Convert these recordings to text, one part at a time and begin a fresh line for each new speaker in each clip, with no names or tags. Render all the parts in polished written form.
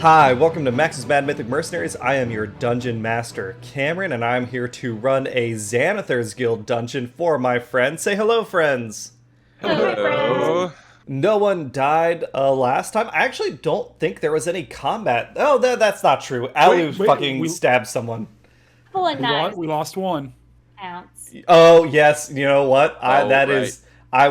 Hi, welcome to Max's Mad Mythic Mercenaries. I am your dungeon master, Cameron, and I'm here to run a Xanathar's Guild dungeon for my friends. Say hello, friends.
Hi, friends.
Hello.
No one died last time. I actually don't think there was any combat. Oh, that's not true. Alu
Wait,
fucking stabbed someone.
Couple of knives
we lost one.
counts.
Oh yes, you know what?
Oh, right.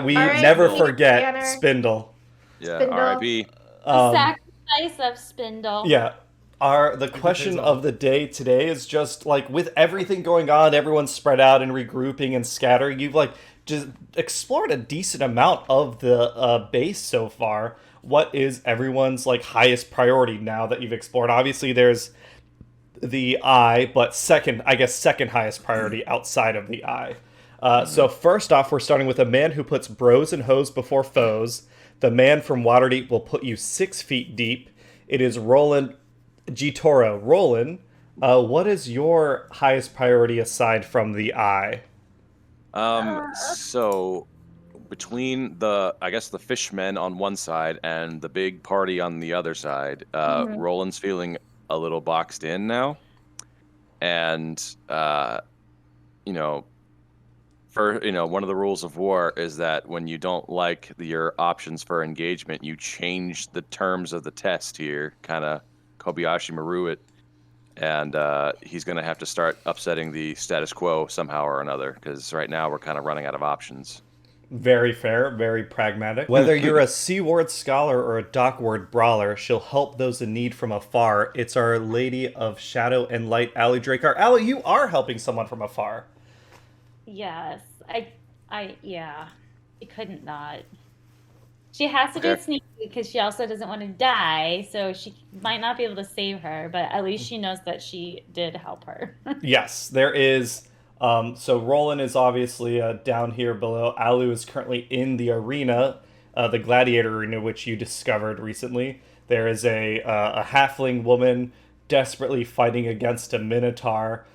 We
All right,
never
Peter
forget
Banner.
Spindle.
Yeah,
Spindle.
R.I.P.
The sacrifice of Spindle.
Yeah. The question of the day today is just like with everything going on, everyone's spread out and regrouping and scattering. You've like just explored a decent amount of the base so far. What is everyone's like highest priority now that you've explored? Obviously, there's the eye, but second highest priority outside of the eye. So first off, we're starting with a man who puts bros and hoes before foes. The man from Waterdeep will put you 6 feet deep. It is Rolan G. Toro. Rolan, what is your highest priority aside from the eye?
So between the fishmen on one side and the big party on the other side, Roland's feeling a little boxed in now. And, you know, one of the rules of war is that when you don't like your options for engagement, you change the terms of the test here, kind of Kobayashi Maru it, and he's going to have to start upsetting the status quo somehow or another, because right now we're kind of running out of options.
Very fair, very pragmatic. Whether you're a Seaward Scholar or a Dockward Brawler, she'll help those in need from afar. It's Our Lady of Shadow and Light, Ali Dracar. Ali, you are helping someone from afar.
Yes. Yeah. She couldn't not. She has to do it sneaky because she also doesn't want to die, so she might not be able to save her, but at least she knows that she did help her.
Yes, there is. So Roland is obviously down here below. Alu is currently in the arena, the gladiator arena, which you discovered recently. There is a halfling woman desperately fighting against a minotaur.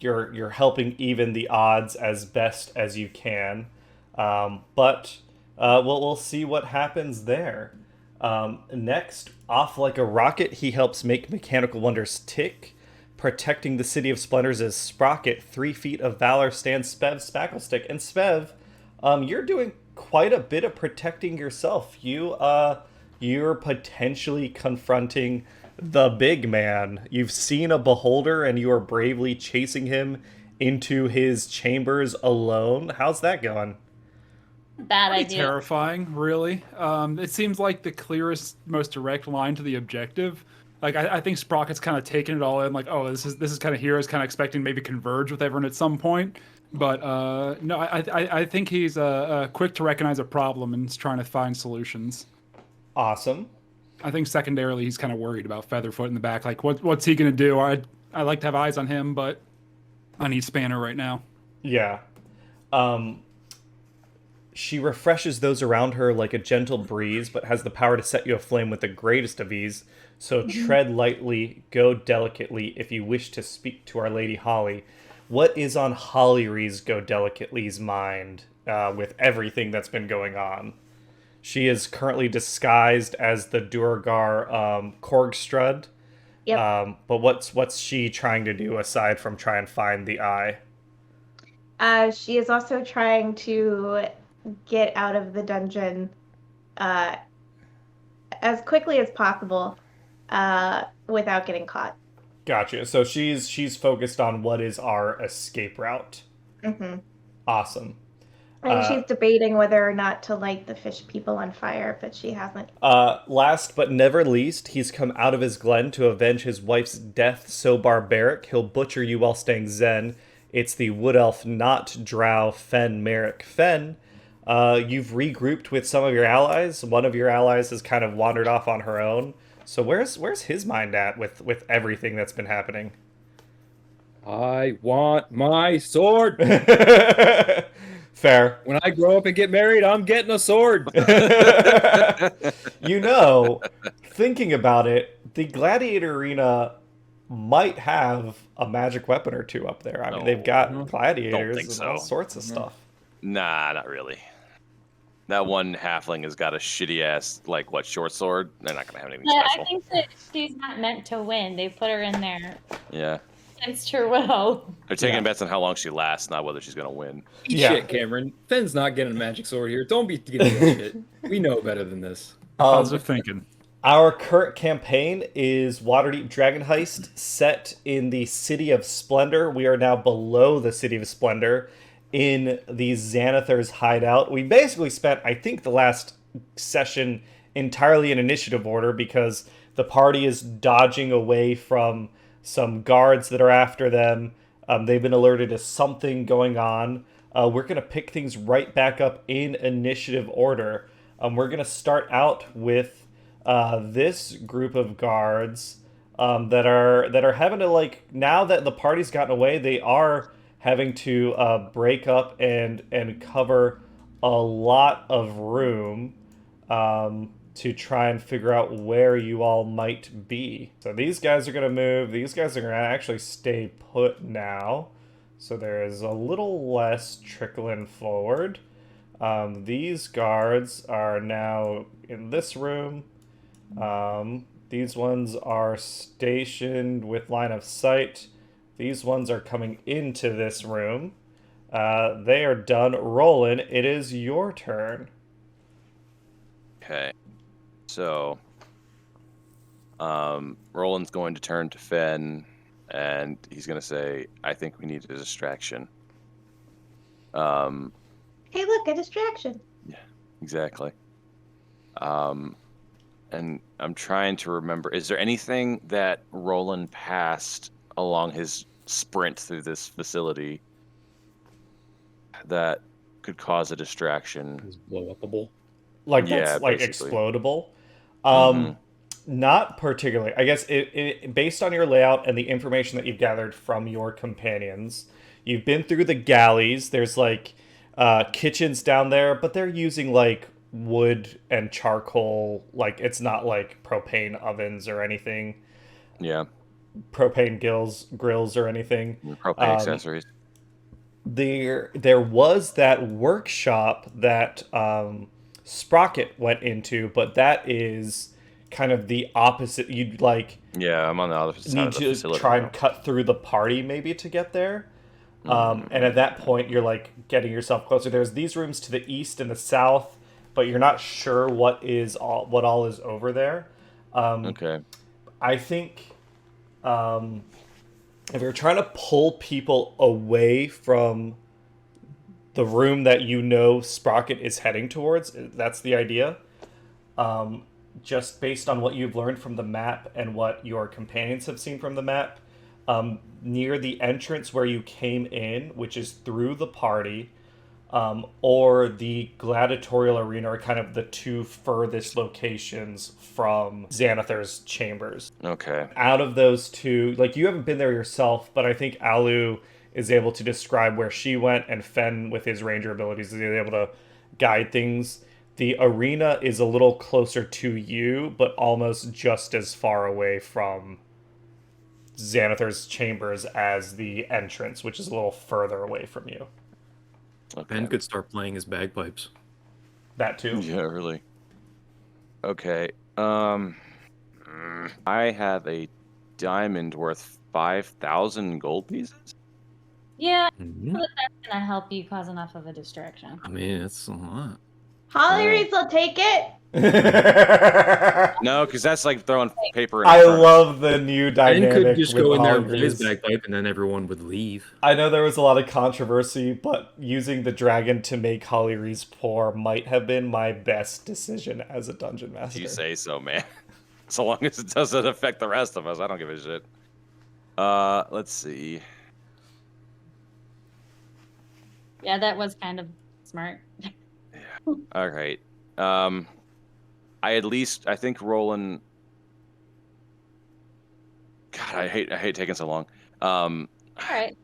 You're helping even the odds as best as you can, but we'll see what happens there. Next, off like a rocket, he helps make mechanical wonders tick. Protecting the City of Splendors is Sprocket. 3 feet of valor stands Spev Spacklestick. And Spev, you're doing quite a bit of protecting yourself. You're potentially confronting the big man. You've seen a beholder and you are bravely chasing him into his chambers alone. How's that going?
Bad
Pretty
idea.
terrifying, really. It seems like the clearest, most direct line to the objective. Like I think Sprocket's kind of taken it all in. Like, oh, this is kind of Heroes kind of expecting maybe converge with everyone at some point. But no, I think he's quick to recognize a problem and is trying to find solutions.
Awesome.
I think secondarily he's kind of worried about Featherfoot in the back. Like, what's he gonna do? I like to have eyes on him, but I need Spanner right now.
Yeah. She refreshes those around her like a gentle breeze, but has the power to set you aflame with the greatest of ease. So tread lightly, go delicately, if you wish to speak to Our Lady Holly. What is on Hollyree's Go Delicately's mind with everything that's been going on? She is currently disguised as the Duergar Korgstrud.
Yep.
But what's she trying to do aside from try and find the eye?
She is also trying to get out of the dungeon as quickly as possible without getting caught.
Gotcha. So she's focused on what is our escape route.
Mm-hmm.
Awesome.
And she's debating whether or not to light the fish people on fire, but she hasn't.
Last but never least, he's come out of his glen to avenge his wife's death so barbaric, he'll butcher you while staying zen. It's the wood elf, not drow, Fen Merrick. Fen, you've regrouped with some of your allies. One of your allies has kind of wandered off on her own. So where's his mind at with everything that's been happening?
I want my sword.
Fair.
When I grow up and get married, I'm getting a sword.
Thinking about it, the gladiator arena might have a magic weapon or two up there. I mean, they've got gladiators and all sorts of stuff.
Nah, not really. That one halfling has got a shitty ass, like, what, short sword? They're not going to have anything
But
special.
I think that she's not meant to win. They put her in there
Yeah.
against her will.
They're taking
Yeah.
bets on how long she lasts, not whether she's going to win.
Yeah.
Shit, Cameron. Fenn's not getting a magic sword here. Don't be giving that shit. We know better than this.
Positive thinking.
Our current campaign is Waterdeep Dragon Heist, set in the City of Splendor. We are now below the City of Splendor in the Xanathar's hideout. We basically spent, I think, the last session entirely in initiative order because the party is dodging away from some guards that are after them. They've been alerted to something going on. We're going to pick things right back up in initiative order. We're going to start out with this group of guards that are having to, like, now that the party's gotten away, they are having to break up and cover a lot of room to try and figure out where you all might be. So these guys are going to move. These guys are going to actually stay put now. So there is a little less trickling forward. These guards are now in this room. These ones are stationed with line of sight. These ones are coming into this room. They are done. Rolan, it is your turn.
Okay. So, Roland's going to turn to Fenn, and he's going to say, I think we need a distraction.
Hey, look, a distraction.
Yeah, exactly. And I'm trying to remember, is there anything that Roland passed along his sprint through this facility that could cause a distraction?
Is blow upable.
Like,
Yeah,
that's, like,
basically.
explodable.
Mhm.
Not particularly. I guess it based on your layout and the information that you've gathered from your companions, you've been through the galleys. There's, like, kitchens down there, but they're using, like, wood and charcoal. Like, it's not like propane ovens or anything,
Yeah,
propane grills or anything.
propane accessories.
There was that workshop that Sprocket went into, but that is kind of the opposite. You'd, like,
Yeah, I'm on the other side
need
of the
to
facility
try
now.
and cut through the party maybe to get there. And at that point, you're, like, getting yourself closer. There's these rooms to the east and the south, but you're not sure what all is over there.
Okay.
I think if you're trying to pull people away from the room that you know Sprocket is heading towards, that's the idea. Just based on what you've learned from the map and what your companions have seen from the map, near the entrance where you came in, which is through the party, or the gladiatorial arena are kind of the two furthest locations from Xanathar's chambers.
Okay.
Out of those two, like, you haven't been there yourself, but I think Alu is able to describe where she went, and Fenn, with his ranger abilities, is able to guide things. The arena is a little closer to you, but almost just as far away from Xanathar's chambers as the entrance, which is a little further away from you.
Okay.
Ben could start playing his bagpipes.
That too.
Yeah, really. Okay. I have a diamond worth 5,000 gold pieces.
Yeah,
Mhm.
but that's gonna help you cause enough of a distraction.
I mean, it's a lot.
Holly
Oh.
Reese will take it.
No, because that's like throwing paper in a
I
furnace.
love the new
Ben
dynamic
could just
with
go in there and play his
Holly's.
bagpipe, and then everyone would leave.
I know there was a lot of controversy, but using the dragon to make Holly Reese poor might have been my best decision as a dungeon master.
You say so, man. So long as it doesn't affect the rest of us, I don't give a shit. Let's see.
Yeah, that was kind of smart.
All right. I think Roland. God, I hate taking so long.
All right.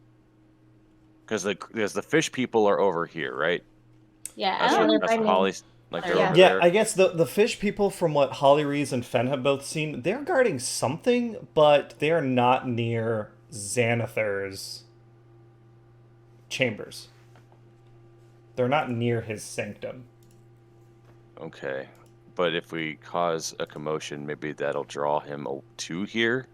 Because the fish people are over here, right?
Yeah,
That's
I don't
what,
know.
that's what Holly's like. They're
Yeah.
over
Yeah,
there.
I guess the fish people, from what Holly Reese and Fenn have both seen, they're guarding something, but they're not near Xanathar's chambers. They're not near his sanctum.
Okay. But if we cause a commotion, maybe that'll draw him to here.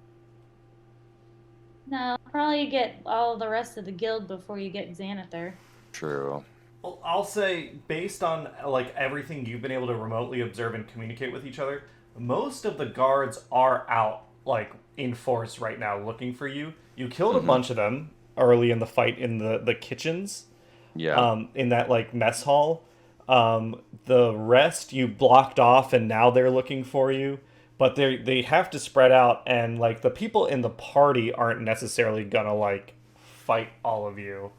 No, probably get all the rest of the guild before you get Xanathar.
True.
Well, I'll say, based on like everything you've been able to remotely observe and communicate with each other, most of the guards are out, like in force right now, looking for you. You killed a bunch of them early in the fight in the kitchens,
Yeah.
in that like mess hall. The rest you blocked off, and now they're looking for you. But they have to spread out, and like the people in the party aren't necessarily gonna like fight all of you.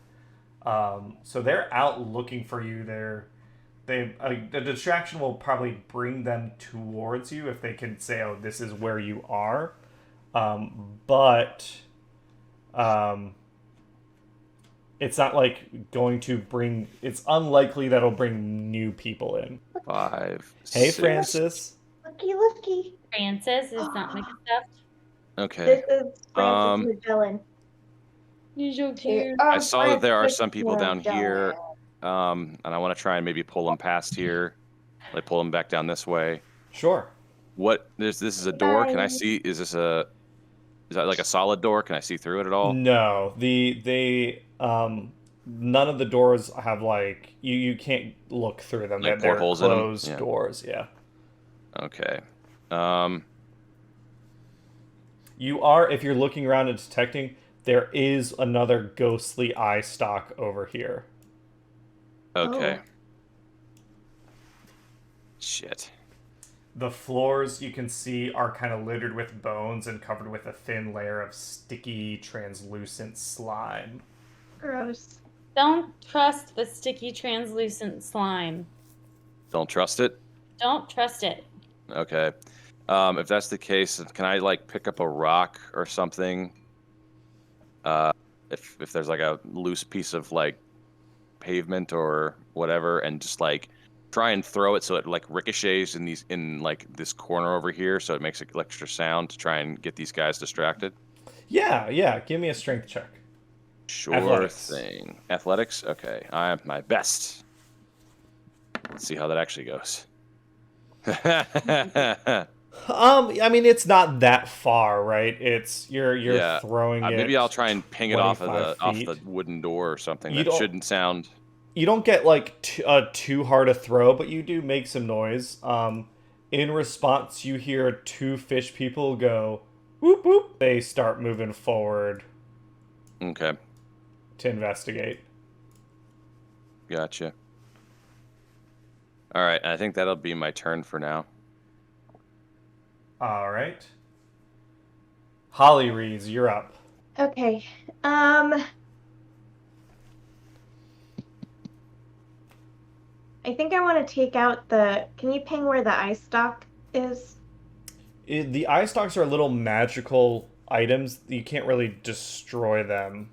So they're out looking for you. The distraction will probably bring them towards you if they can say, "Oh, this is where you are." But it's not like going to bring. It's unlikely that'll bring new people in.
5.
Hey,
6.
Francis.
Looky.
Francis is not making stuff.
Okay.
This is Francis Magellan.
You're so cute.
I saw that there are some people down here, and I want to try and maybe pull them past here, like pull them back down this way.
Sure.
What? This is a door. Can I see? Is that like a solid door? Can I see through it at all?
No, none of the doors have like you can't look through them.
Like
They're
portholes in 'em?
closed
Yeah.
doors. Yeah.
Okay.
You are, if you're looking around and detecting, there is another ghostly eye stalk over here.
Okay.
Oh.
Shit.
The floors you can see are kind of littered with bones and covered with a thin layer of sticky, translucent slime.
Gross.
Don't trust the sticky, translucent slime.
Don't trust it?
Don't trust it.
Okay. If that's the case, can I like pick up a rock or something? If there's like a loose piece of like pavement or whatever, and just like try and throw it so it like ricochets in like this corner over here, so it makes an extra sound to try and get these guys distracted.
Yeah. Give me a strength check.
Sure
Athletics.
thing. Athletics? Okay. I am my best. Let's see how that actually goes.
I mean, it's not that far, right? It's you're
Yeah.
throwing it.
Maybe I'll try and ping it off
25
the wooden door or something.
You
That
don't-
shouldn't sound.
You don't get like too hard a throw, but you do make some noise. In response, you hear 2 fish people go whoop whoop. They start moving forward
Okay.
to investigate.
Gotcha. All right. I think that'll be my turn for now.
All right. Holly Rees, you're up.
Okay. I think I want to take out the. Can you ping where the eye stalk is?
The eye stalks are little magical items. You can't really destroy them.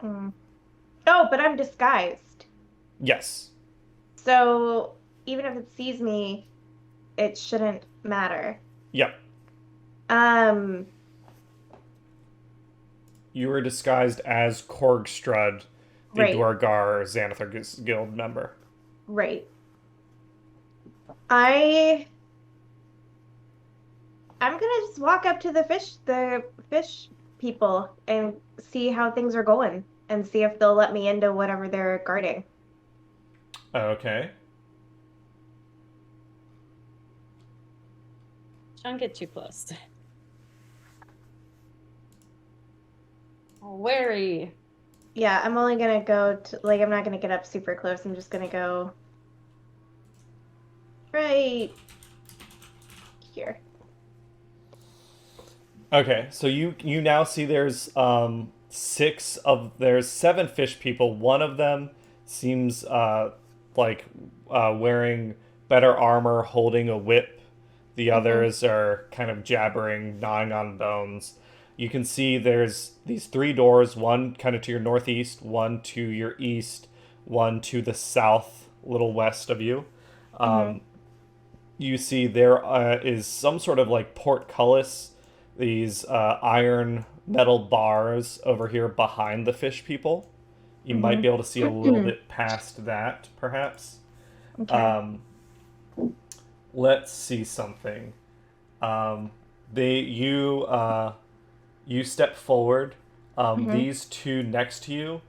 Oh, but I'm disguised.
Yes.
So even if it sees me, it shouldn't matter.
Yep. You were disguised as Korgstrud, the
Right.
Dwargar Xanathar Guild member.
Right. I'm gonna just walk up to the fish people and see how things are going and see if they'll let me into whatever they're guarding.
Okay.
Don't get too close. Wary.
Yeah, I'm only gonna go to, like, I'm not gonna get up super close. I'm just gonna go right here.
Okay, so you now see there's there's 7 fish people. One of them seems wearing better armor, holding a whip. The others are kind of jabbering, gnawing on bones. You can see there's these 3 doors, one kind of to your northeast, one to your east, one to the south, a little west of you. You see there is some sort of like portcullis, these iron metal bars over here behind the fish people. You might be able to see a little bit past that, perhaps.
Okay.
Let's see something. They you step forward. These two next to you,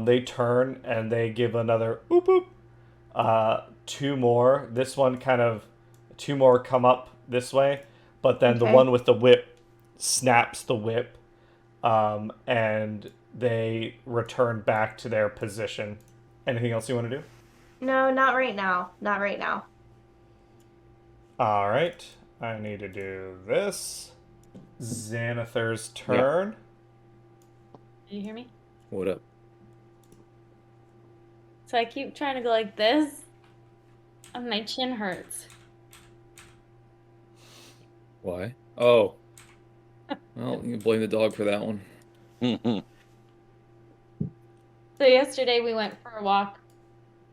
they turn and they give another oop oop. Two more. This one kind of two more come up this way, but then the
Okay.
one with the whip snaps the whip, and they return back to their position. Anything else you want to do?
No, not right now. Not right now.
All right, I need to do this. Xanathar's turn.
Did you hear me?
What up?
So I keep trying to go like this, and my chin hurts.
Why? Oh. Well, you can blame the dog for that one.
So yesterday we went for a walk,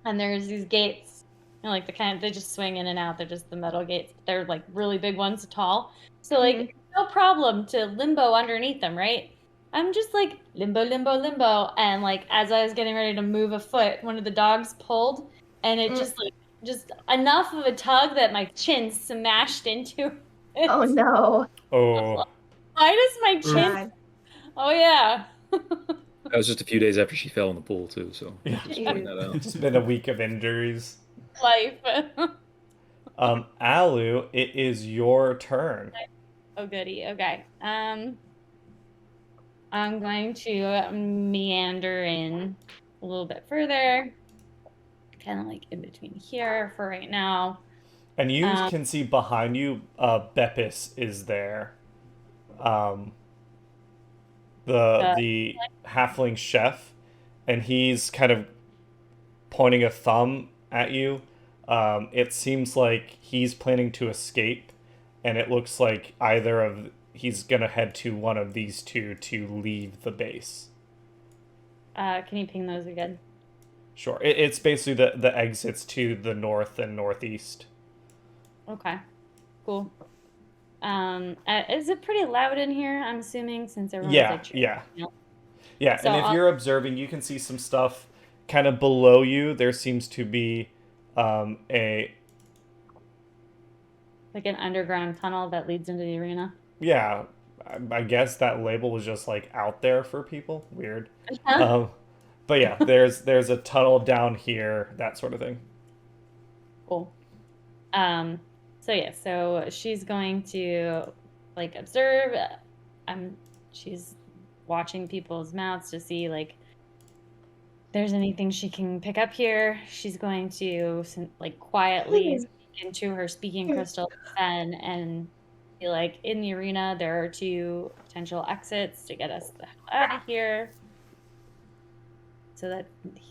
and there's these gates, like the kind of, they just swing in and out. They're just the metal gates. They're like really big ones, tall. So like no problem to limbo underneath them, right? I'm just like limbo, limbo, limbo, and like as I was getting ready to move a foot, one of the dogs pulled, and it just enough of a tug that my chin smashed into it.
Oh no.
Oh,
Why does my chin?
God.
Oh yeah.
That was just a few days after she fell in the pool, too, so
yeah.
just pointing that out.
It's been a week of injuries.
Life.
Alu, it is your turn.
Oh goody. Okay. I'm going to meander in a little bit further, kind of like in between here for right now.
And you can see behind you, Beppis is there. The halfling chef, and he's kind of pointing a thumb at you. It seems like he's planning to escape, and it looks like he's gonna head to one of these two to leave the base.
Can you ping those again?
Sure. It's basically the exits to the north and northeast.
Okay. Cool. Is it pretty loud in here? I'm assuming since everyone's like
Yeah.
you know?
Yeah,
So
and if you're observing, you can see some stuff kind of below you. There seems to be a
like an underground tunnel that leads into the arena.
yeah. I guess that label was just like out there for people. Weird. But yeah, there's a tunnel down here, that sort of thing.
Cool. So she's going to like observe. She's watching people's mouths to see like there's anything she can pick up here. She's going to like quietly speak into her speaking crystal then and be like, in the arena there are 2 potential exits to get us the hell out of here. So that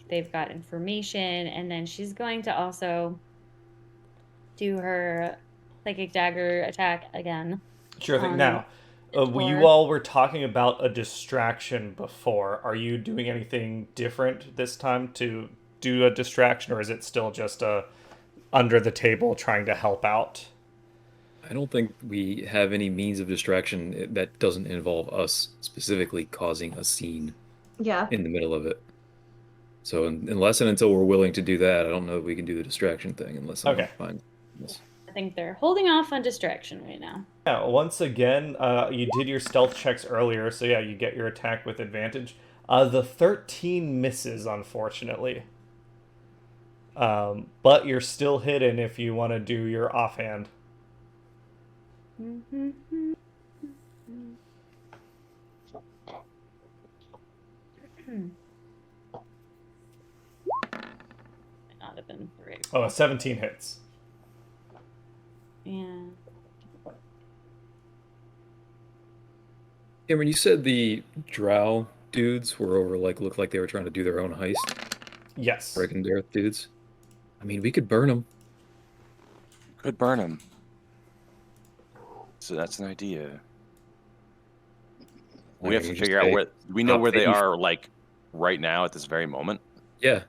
they've got information, and then she's going to also do her psychic dagger attack again.
Sure thing. Now, you all were talking about a distraction before. Are you doing anything different this time to do a distraction, or is it still just under the table trying to help out?
I don't think we have any means of distraction that doesn't involve us specifically causing a scene in the middle of it. So unless and until we're willing to do that, I don't know that we can do the distraction thing unless someone finds us.
I think they're holding off on distraction right now.
Yeah, once again, you did your stealth checks earlier, so yeah, you get your attack with advantage. The 13 misses, unfortunately. But you're still hidden if you want to do your offhand.
Not have been 3.
Oh, 17 hits.
Yeah.
Cameron, you said the drow dudes were over, looked like they were trying to do their own heist?
Yes.
Breaking Earth dudes? I mean, we could burn them.
Could burn them. So that's an idea. We have to figure out where we know where they are, like right now at this very moment.
Yeah,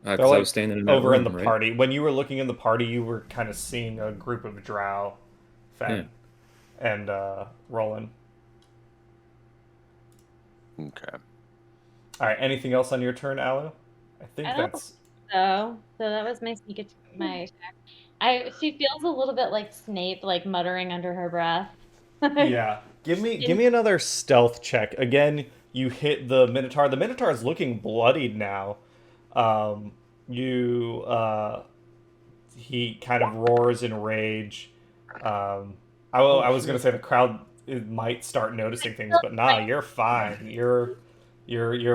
because
like
I was standing in that
over
room,
in the
right?
party. When you were looking in the party, you were kind of seeing a group of drow, and Rolan.
Okay.
All right. Anything else on your turn, Alu? I think that's.
So that was my attack. She feels a little bit like Snape, like muttering under her breath.
Yeah. Give me another stealth check. Again, you hit the Minotaur. The Minotaur is looking bloodied now. Um, you he kind of roars in rage. I was gonna say the crowd might start noticing things, but nah, you're fine. You're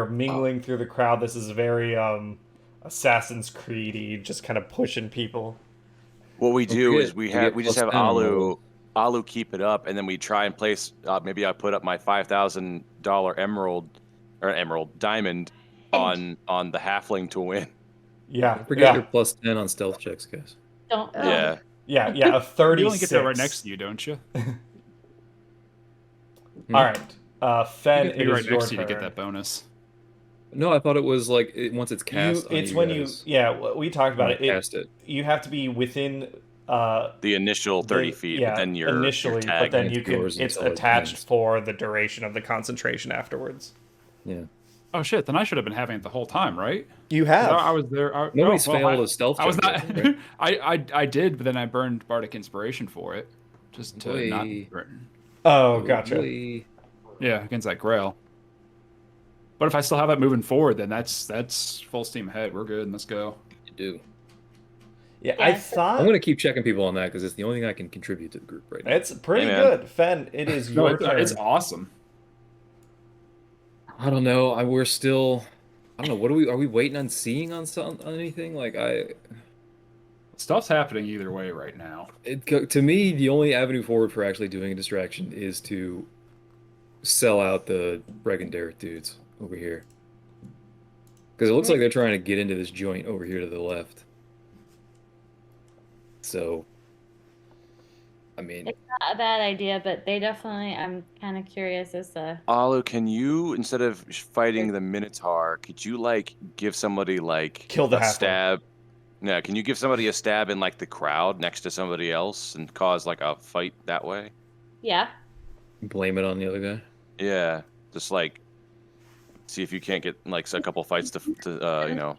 mingling through the crowd. This is very Assassin's Creed-y, just kind of pushing people.
What we do is we just
plus
have
10 on roll.
Alu keep it up, and then we try and place. Maybe I put up my $5,000 diamond on the halfling to win.
Yeah,
Don't forget your plus 10 on stealth checks, guys.
Don't.
Yeah.
Yeah, a 36.
You only get that right next to you, don't you?
All right, Fen,
You
it
get
is
right
your
next to you
turn.
to get that bonus.
No, I thought it was like once it's cast.
It's
on
when
you guys,
we talked about
when I cast it.
You have to be within
The initial 30 feet, but then you're
initially,
tagged.
but then
It's
you can.
yours
It's
until it
attached
ends.
for the duration of the concentration afterwards.
Yeah.
Oh shit! Then I should have been having it the whole time, right?
You
'Cause
have.
I was there.
Nobody's failed a stealth
I was
check
not.
yet, right?
I did, but then I burned bardic inspiration for it, just to not.
Boy.
Oh, gotcha.
Boy.
Yeah, against that Grail. But if I still have that moving forward, then that's full steam ahead. We're good. Let's go.
You do.
Yeah, I
Yes.
thought
I'm gonna keep checking people on that because it's the only thing I can contribute to the group right now.
it's pretty
Hey, man.
good. Fen, it is
No,
your turn.
it's awesome.
I don't know. We're still. I don't know. What are we waiting on seeing on anything? Like
Stuff's happening either way right now.
to me, the only avenue forward for actually doing a distraction is to sell out the Bregandare dudes over here. Because it looks like they're trying to get into this joint over here to the left. So, I mean,
It's not a bad idea, but they definitely. I'm kind of curious as to.
Alu, can you, instead of fighting the Minotaur, could you give somebody
Kill the
a
halfling.
stab? Yeah, can you give somebody a stab in the crowd next to somebody else and cause a fight that way?
Yeah.
blame it on the other guy.
Yeah, just see if you can't get a couple fights to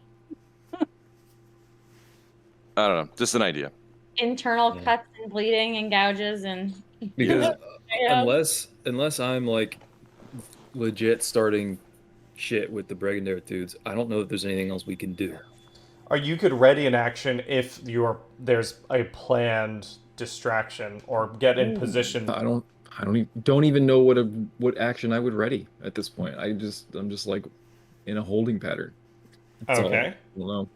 I don't know, just an idea.
Internal
Yeah.
cuts and bleeding and gouges and.
Because
Yeah.
unless I'm legit starting shit with the Bregandare dudes, I don't know that there's anything else we can do.
Or you could ready an action if there's a planned distraction, or get in position.
I don't even know what action I would ready at this point. I'm just in a holding pattern. That's all.
Okay.
I don't know.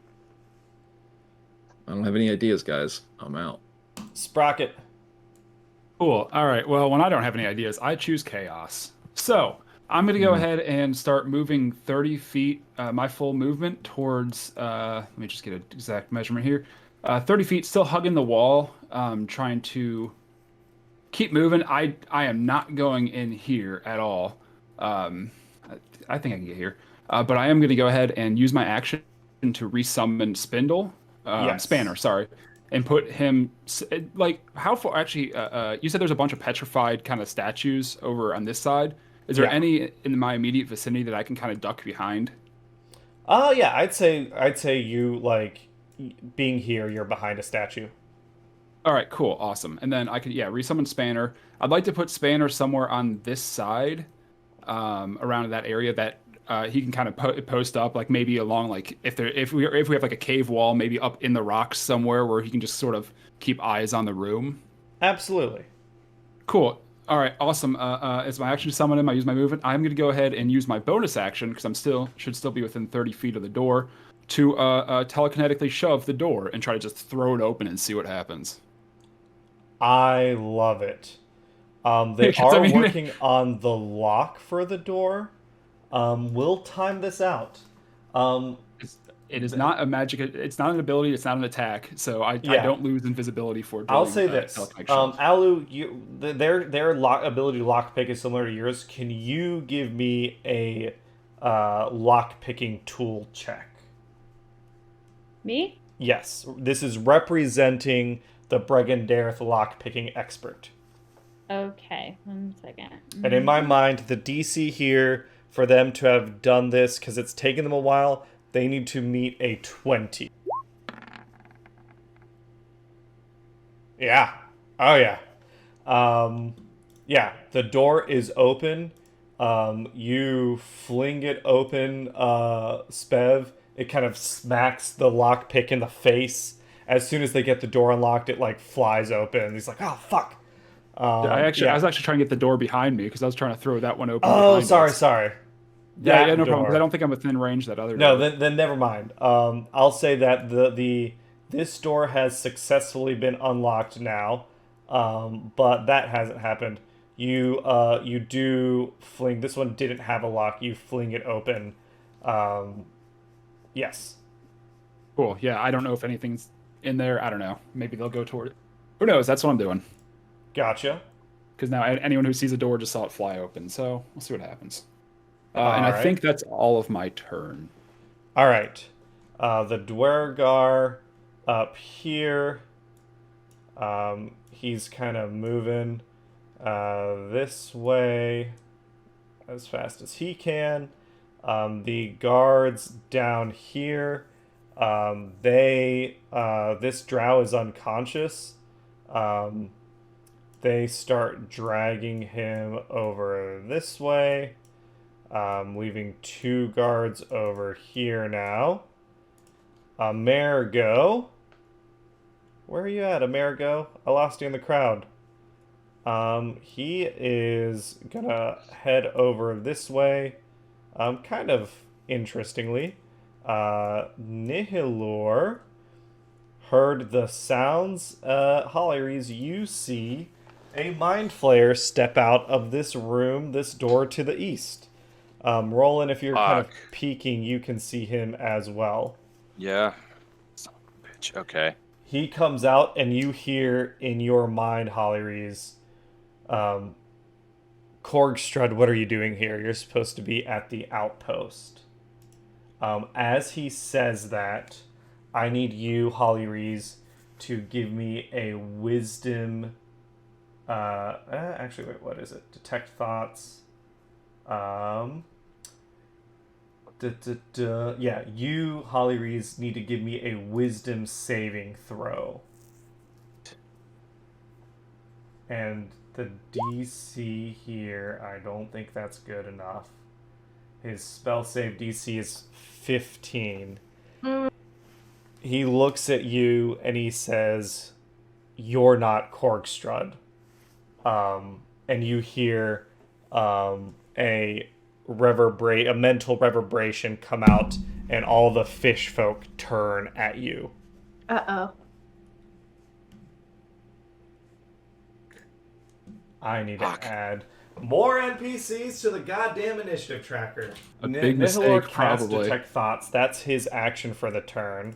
I don't have any ideas, guys. I'm out.
Sprocket.
Cool. All right. Well, when I don't have any ideas, I choose chaos. So I'm going to go ahead and start moving 30 feet, my full movement towards, let me just get an exact measurement here. 30 feet, still hugging the wall, trying to keep moving. I am not going in here at all. I think I can get here. But I am going to go ahead and use my action to resummon Spindle.
Yes.
Spanner, sorry. And put him, how far, actually, you said there's a bunch of petrified kind of statues over on this side. Is there any in my immediate vicinity that I can kind of duck behind?
Yeah, I'd say you, being here, you're behind a statue.
All right, cool, awesome. And then I could, resummon Spanner. I'd like to put Spanner somewhere on this side, around that area that he can kind of post up, maybe along, if we have a cave wall, maybe up in the rocks somewhere where he can just sort of keep eyes on the room.
Absolutely.
Cool. All right, awesome. As my action to summon him, I use my movement. I'm going to go ahead and use my bonus action because should still be within 30 feet of the door to telekinetically shove the door and try to just throw it open and see what happens.
I love it. They
Because,
are working on the lock for the door. We'll time this out.
It is not a magic. It's not an ability. It's not an attack. So I don't lose invisibility for.
I'll say
doing,
this,
telekinetic shove.
Alu, their ability to lockpick is similar to yours. Can you give me a lock-picking tool check?
Me?
Yes, this is representing the Bregandareth lock-picking expert.
Okay, 1 second.
And in my mind, the DC here, for them to have done this, because it's taken them a while, they need to meet a 20. Yeah. Oh yeah. Yeah. The door is open. You fling it open, Spev. It kind of smacks the lockpick in the face. As soon as they get the door unlocked, it like flies open. He's like, "Oh fuck!"
I
Yeah.
was actually trying to get the door behind me because I was trying to throw that one open.
Oh,
behind
sorry,
us.
sorry.
Yeah,
That
no problem. Because
door.
I don't think I'm within range of that other
No,
door.
then never mind. I'll say that this door has successfully been unlocked now, but that hasn't happened. You do fling. This one didn't have a lock. You fling it open. Yes.
Cool. Yeah, I don't know if anything's in there. I don't know. Maybe they'll go toward it. Who knows? That's what I'm doing.
Gotcha.
Because now anyone who sees a door just saw it fly open. So we'll see what happens. And
All
I
right.
think that's all of my turn.
All right. The Dwergar up here. He's kind of moving this way as fast as he can. The guards down here. This drow is unconscious. They start dragging him over this way. Leaving 2 guards over here now. Amerigo. Where are you at, Amerigo? I lost you in the crowd. He is gonna head over this way. Kind of interestingly. Nihilor heard the sounds. Hollyrees, you see a mind flayer step out of this room, this door to the east. Rolan, if you're kind of peeking, you can see him as well.
Yeah. Son of a bitch. Okay.
He comes out, and you hear in your mind, Hollyrees, Korgstrud, what are you doing here? You're supposed to be at the outpost. As he says that, I need you, Hollyrees, to give me a wisdom... actually, wait, what is it? Detect thoughts. Yeah, you, Hollyrees, need to give me a wisdom saving throw. And the DC here, I don't think that's good enough. His spell save DC is 15. He looks at you and he says, "You're not Korgstrud." And you hear a mental reverberation come out, and all the fish folk turn at you.
Uh-oh.
I need to add more NPCs to the goddamn initiative tracker.
A big mistake,
Nihilor casts
probably.
Detect Thoughts. That's his action for the turn.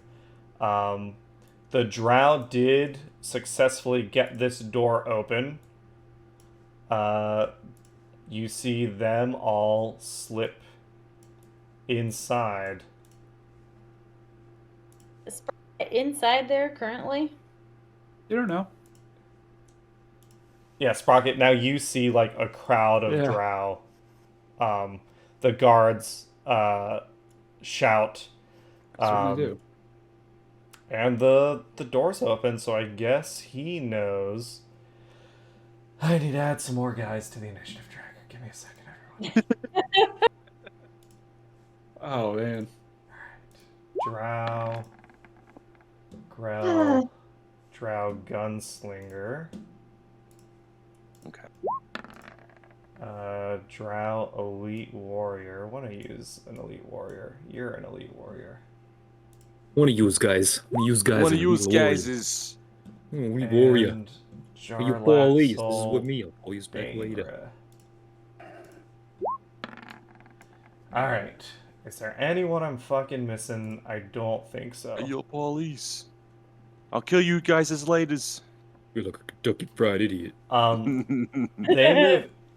The drow did successfully get this door open. You see them all slip inside.
Inside there currently?
You don't know.
Yeah, Sprocket, now you see like a crowd of drow. The guards shout.
Certainly do.
And the door's open, so I guess he knows. I need to add some more guys to the initiative tracker. Give me a second, everyone.
Oh, man.
Drow. Grell. Drow Gunslinger.
Okay.
Drow Elite Warrior. Want to use an Elite Warrior. You're an Elite Warrior.
One of yous guys. One of yous guys.
One of yous guys is...
We warrior.
And
You police. This is
Jarlaxle
what me. I'll call you back later.
Alright. Is there anyone I'm fucking missing? I don't think so.
Yo, police. I'll kill you guys as late as...
You're like a Kentucky Fried Idiot.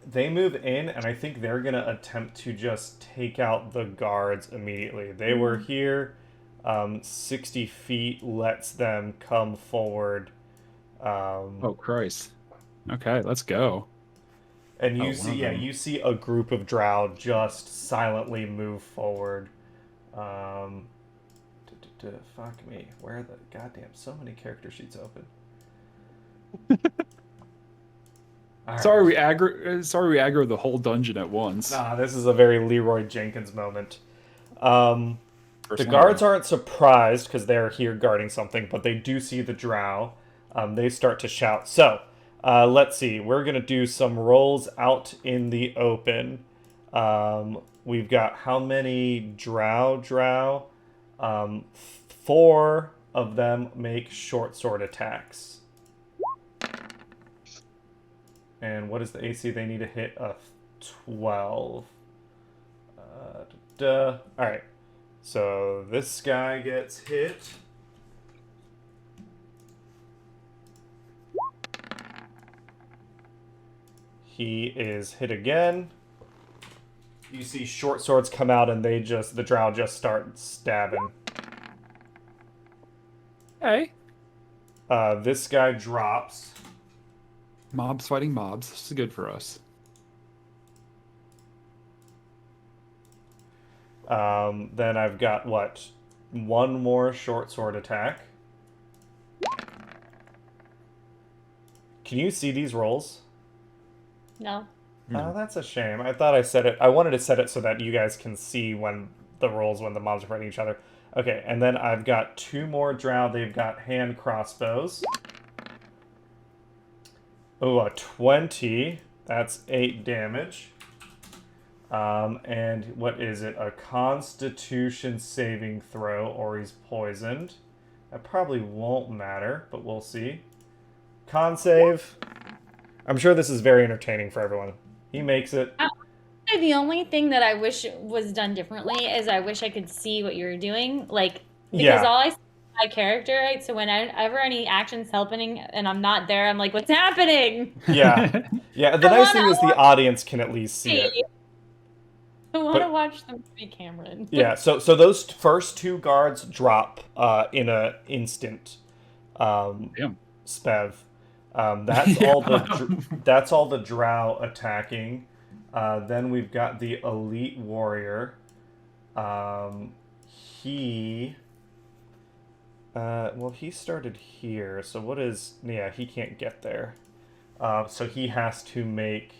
They move in, and I think they're gonna attempt to just take out the guards immediately. They were here. 60 feet lets them come forward.
Oh, Christ. Okay, let's go.
And you see a group of drow just silently move forward. Fuck me. Where are the goddamn so many character sheets open?
Sorry, we aggro the whole dungeon at once.
Nah, this is a very Leroy Jenkins moment. The
First
guards
line.
aren't surprised because they're here guarding something, but they do see the drow. They start to shout. So, let's see. We're going to do some rolls out in the open. We've got how many drow? 4 of them make short sword attacks. And what is the AC they need to hit? A 12. Alright. So this guy gets hit. He is hit again. You see short swords come out and the drow just start stabbing.
Hey.
This guy drops.
Mobs fighting mobs. This is good for us.
Then I've got, one more short sword attack. Can you see these rolls?
No.
Oh, that's a shame. I thought I said it. I wanted to set it so that you guys can see when the mobs are fighting each other. Okay, and then I've got 2 more drow. They've got hand crossbows. Oh, a 20. That's 8 damage. And what is it? A Constitution saving throw, or he's poisoned. That probably won't matter, but we'll see. Con save. I'm sure this is very entertaining for everyone. He makes it.
The only thing that I wish was done differently is I wish I could see what you're doing. Because all I see is my character, right? So whenever any action's happening and I'm not there, I'm like, what's happening?
Yeah. Yeah, the nice thing is the audience can at least see it.
I want to watch the movie, Cameron.
Yeah, so those first 2 guards drop in an instant. Spev. That's all the drow attacking. Then we've got the elite warrior. He started here. So what is? Yeah, he can't get there. So he has to make.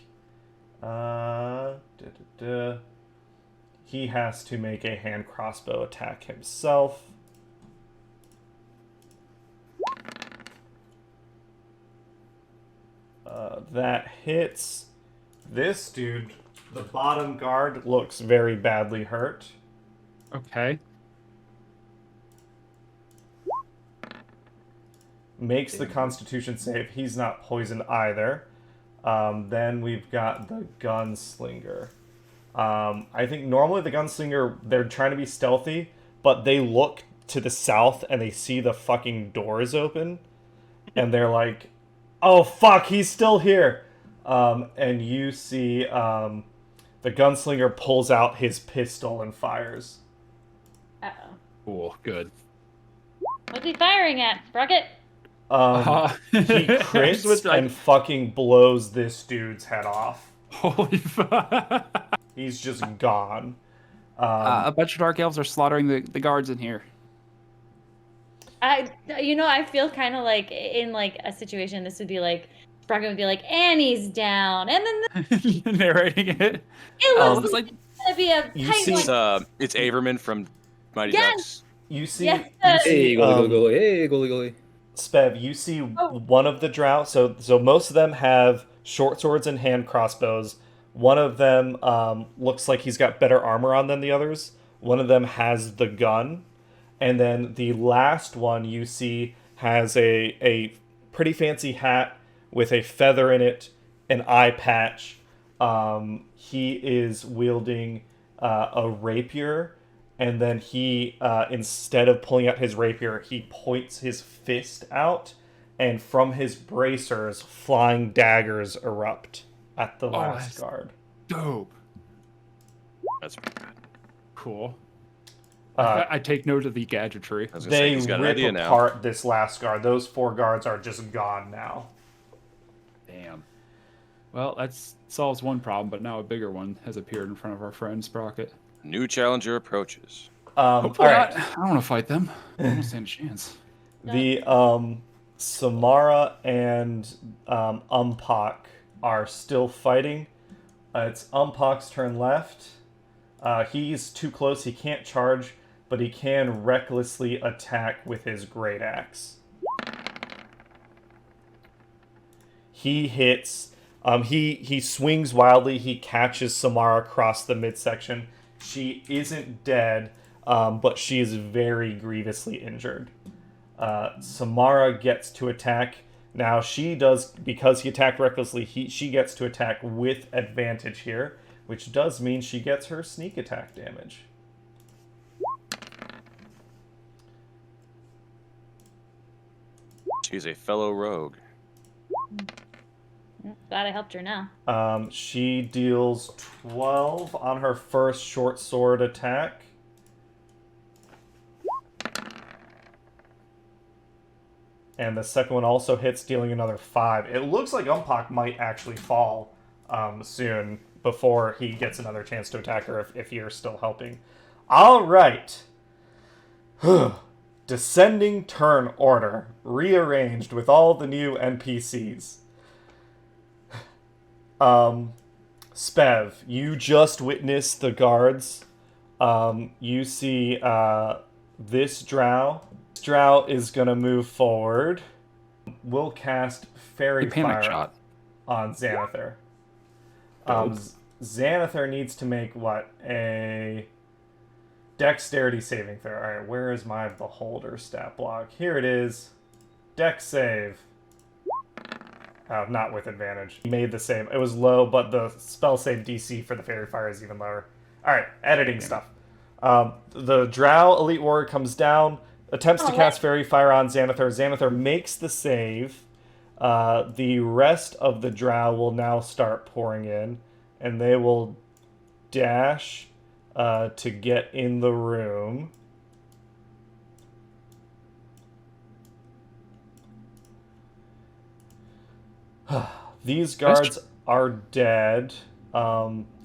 He has to make a hand crossbow attack himself. That hits. This dude, the bottom guard, looks very badly hurt.
Okay.
Makes the Constitution save. He's not poisoned either. Then we've got the gunslinger. I think normally the gunslinger, they're trying to be stealthy, but they look to the south and they see the fucking doors open. And they're like, oh fuck, he's still here. And you see the gunslinger pulls out his pistol and fires.
Uh-oh.
Cool, good.
What's he firing at? Sprocket?
He crits and fucking blows this dude's head off.
Holy fuck.
He's just gone.
A bunch of dark elves are slaughtering the guards in here.
I feel kind of like in a situation, this would be like, Sprocket would be like, Annie's down, and then
narrating it.
It looks like it's gonna be a tight one.
It's Averman from Mighty Ducks.
You see,
Yes.
Hey, goalie. Hey, goalie.
Spev, you see one of the drow. So most of them have short swords and hand crossbows. One of them looks like he's got better armor on than the others. One of them has the gun. And then the last one you see has a pretty fancy hat with a feather in it, an eye patch. He is wielding a rapier, and then he, instead of pulling out his rapier, he points his fist out, and from his bracers, flying daggers erupt at the last guard.
Dope.
That's
cool. I take note of the gadgetry.
They rip apart this last guard. Those 4 guards are just gone now.
Damn. Well, that solves one problem, but now a bigger one has appeared in front of our friend Sprocket.
New challenger approaches.
Hopefully
all right.
I don't want to fight them. I don't stand a chance.
The Samara and Umpok are still fighting. It's Umpok's turn left. He's too close. He can't charge, but he can recklessly attack with his great axe. He hits. He swings wildly. He catches Samara across the midsection. She isn't dead, but she is very grievously injured. Samara gets to attack. Now she does, because he attacked recklessly, she gets to attack with advantage here, which does mean she gets her sneak attack damage.
She's a fellow rogue.
Glad I helped her now.
She deals 12 on her first short sword attack. And the second one also hits, dealing another 5. It looks like Umpok might actually fall soon before he gets another chance to attack her if you're still helping. All right. Descending turn order. Rearranged with all the new NPCs. Spev, you just witnessed the guards. You see this drow. This drow is going to move forward. We'll cast Fairy Fire
shot
on Xanathar. Xanathar needs to make what? A dexterity saving throw. Alright, where is my beholder stat block? Here it is. Dex save. Not with advantage. He made the same. It was low, but the spell save DC for the Fairy Fire is even lower. Alright, editing stuff. The Drow Elite Warrior comes down, attempts to cast Fairy Fire on Xanathar. Xanathar makes the save. The rest of the Drow will now start pouring in, and they will dash to get in the room. These guards are dead.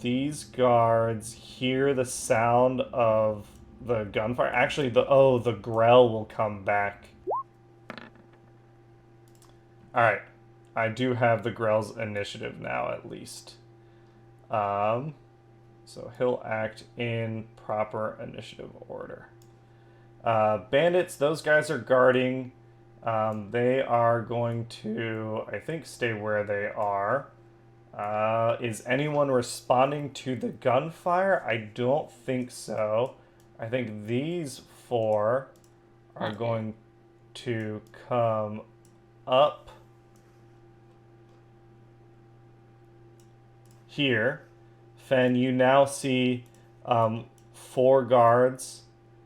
These guards hear the sound of the gunfire. Actually, the Grell will come back. Alright. I do have the Grell's initiative now, at least. So he'll act in proper initiative order. Bandits, those guys are guarding. They are going to, I think, stay where they are. Is anyone responding to the gunfire? I don't think so. I think these 4 are going to come up here. Fen, you now see 4 guards.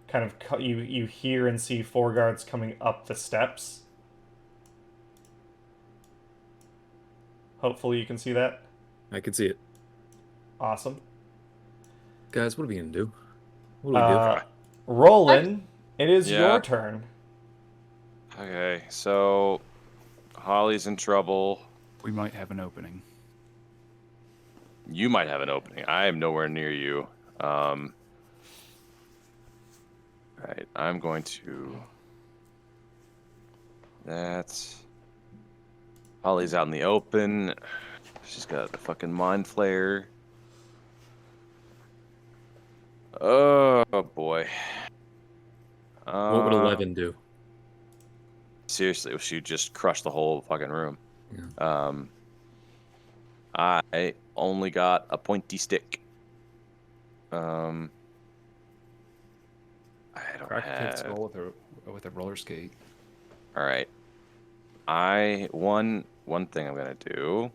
Kind of, you hear and see 4 guards coming up the steps. Hopefully you can see that.
I can see it.
Awesome.
Guys, what are we gonna do? What do we do?
Rolan, it is your turn.
Okay, so Holly's in trouble.
We might have an opening.
You might have an opening. I am nowhere near you. Right, I'm going to... That's... Holly's out in the open. She's got the fucking Mind Flayer. Oh, boy.
What would 11 do?
Seriously, she just crushed the whole fucking room.
Yeah.
I only got a pointy stick. I don't have...
with a roller skate.
All right. One thing I'm gonna do.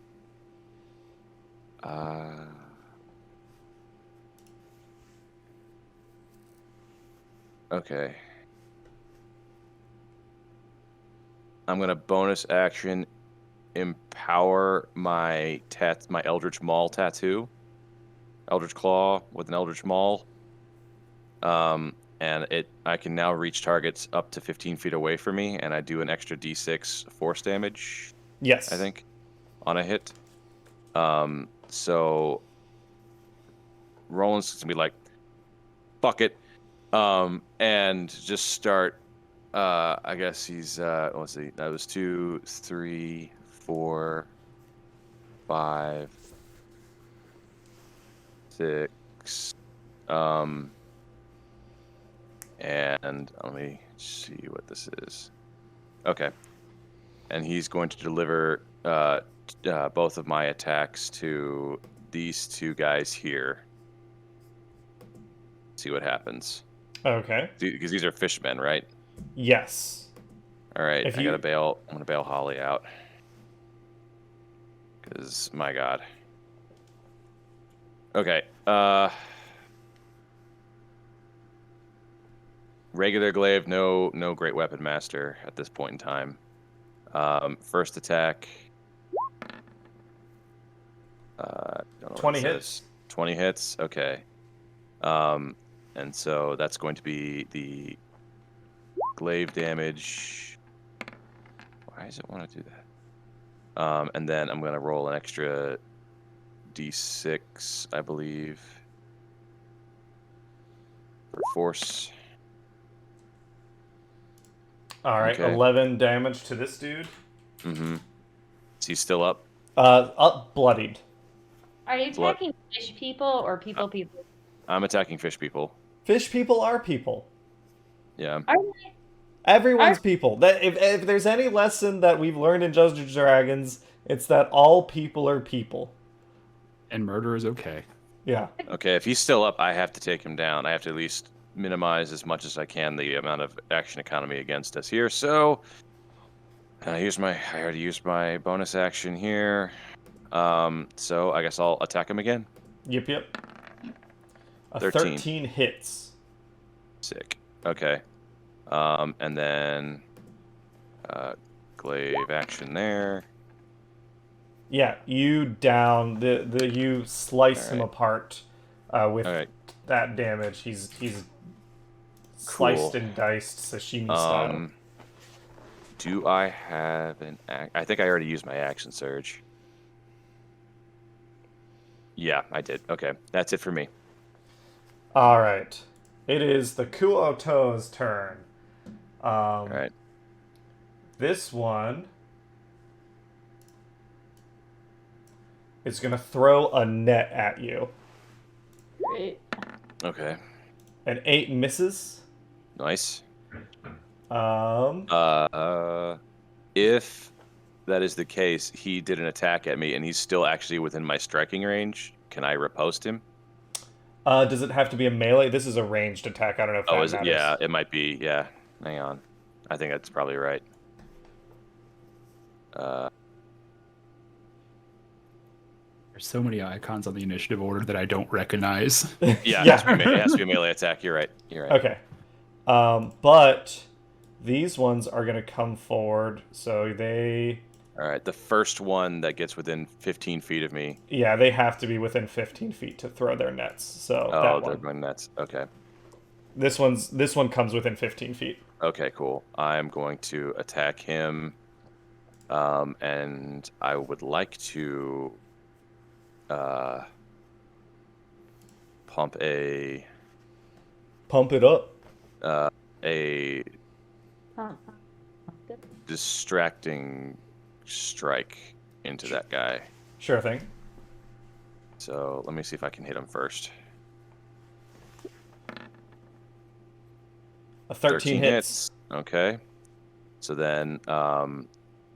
Okay. I'm gonna bonus action empower my Eldritch Maul tattoo. Eldritch Claw with an Eldritch Maul. And I can now reach targets up to 15 feet away from me, and I do an extra d6 force damage.
Yes.
I think on a hit. So Roland's gonna be like, fuck it, and just start I guess he's let's see. That was 2, 3, 4, 5, 6. And let me see what this is. Okay. And he's going to deliver both of my attacks to these two guys here. See what happens.
Okay.
Because these are fishmen, right?
Yes.
All right. I gotta bail. I'm gonna bail Holly out. Because my God. Okay. Regular glaive, no great weapon master at this point in time. First attack.
20 hits.
20 hits. Okay. And so that's going to be the glaive damage. Why does it want to do that? And then I'm going to roll an extra d6, I believe, for force.
All right, okay. 11 damage to this dude.
Mm-hmm. Is he still up?
Bloodied.
Are you attacking fish people or people?
I'm attacking fish people.
Fish people are people.
Yeah.
Are they?
Everyone's people. That if there's any lesson that we've learned in Dungeons and Dragons, it's that all people are people.
And murder is okay.
Yeah.
Okay, if he's still up, I have to take him down. I have to at least minimize as much as I can the amount of action economy against us here. So I already used my bonus action here. So I guess I'll attack him again.
Yep. 13 hits.
Sick. Okay. And then glaive action there.
Yeah, you down you slice him apart with that damage. He's sliced and diced sashimi style.
Do I have an I think I already used my action surge. Yeah, I did. Okay, that's it for me.
All right. It is the Kuoto's turn.
All right.
This one is going to throw a net at you.
Great.
Okay.
An 8 misses.
Nice. If that is the case, he did an attack at me and he's still actually within my striking range. Can I riposte him?
Does it have to be a melee? This is a ranged attack. I don't know if that matters.
Yeah, it might be. Yeah. Hang on. I think that's probably right.
There's so many icons on the initiative order that I don't recognize.
Yeah, it has to be a melee attack. You're right.
Okay. But these ones are going to come forward, so they...
All right, the first one that gets within 15 feet of me.
Yeah, they have to be within 15 feet to throw their nets. So
they're going nets. Okay.
This one comes within 15 feet.
Okay, cool. I'm going to attack him, and I would like to pump it up. A distracting strike into that guy.
Sure thing.
So let me see if I can hit him first.
A 13 hits.
Okay. So then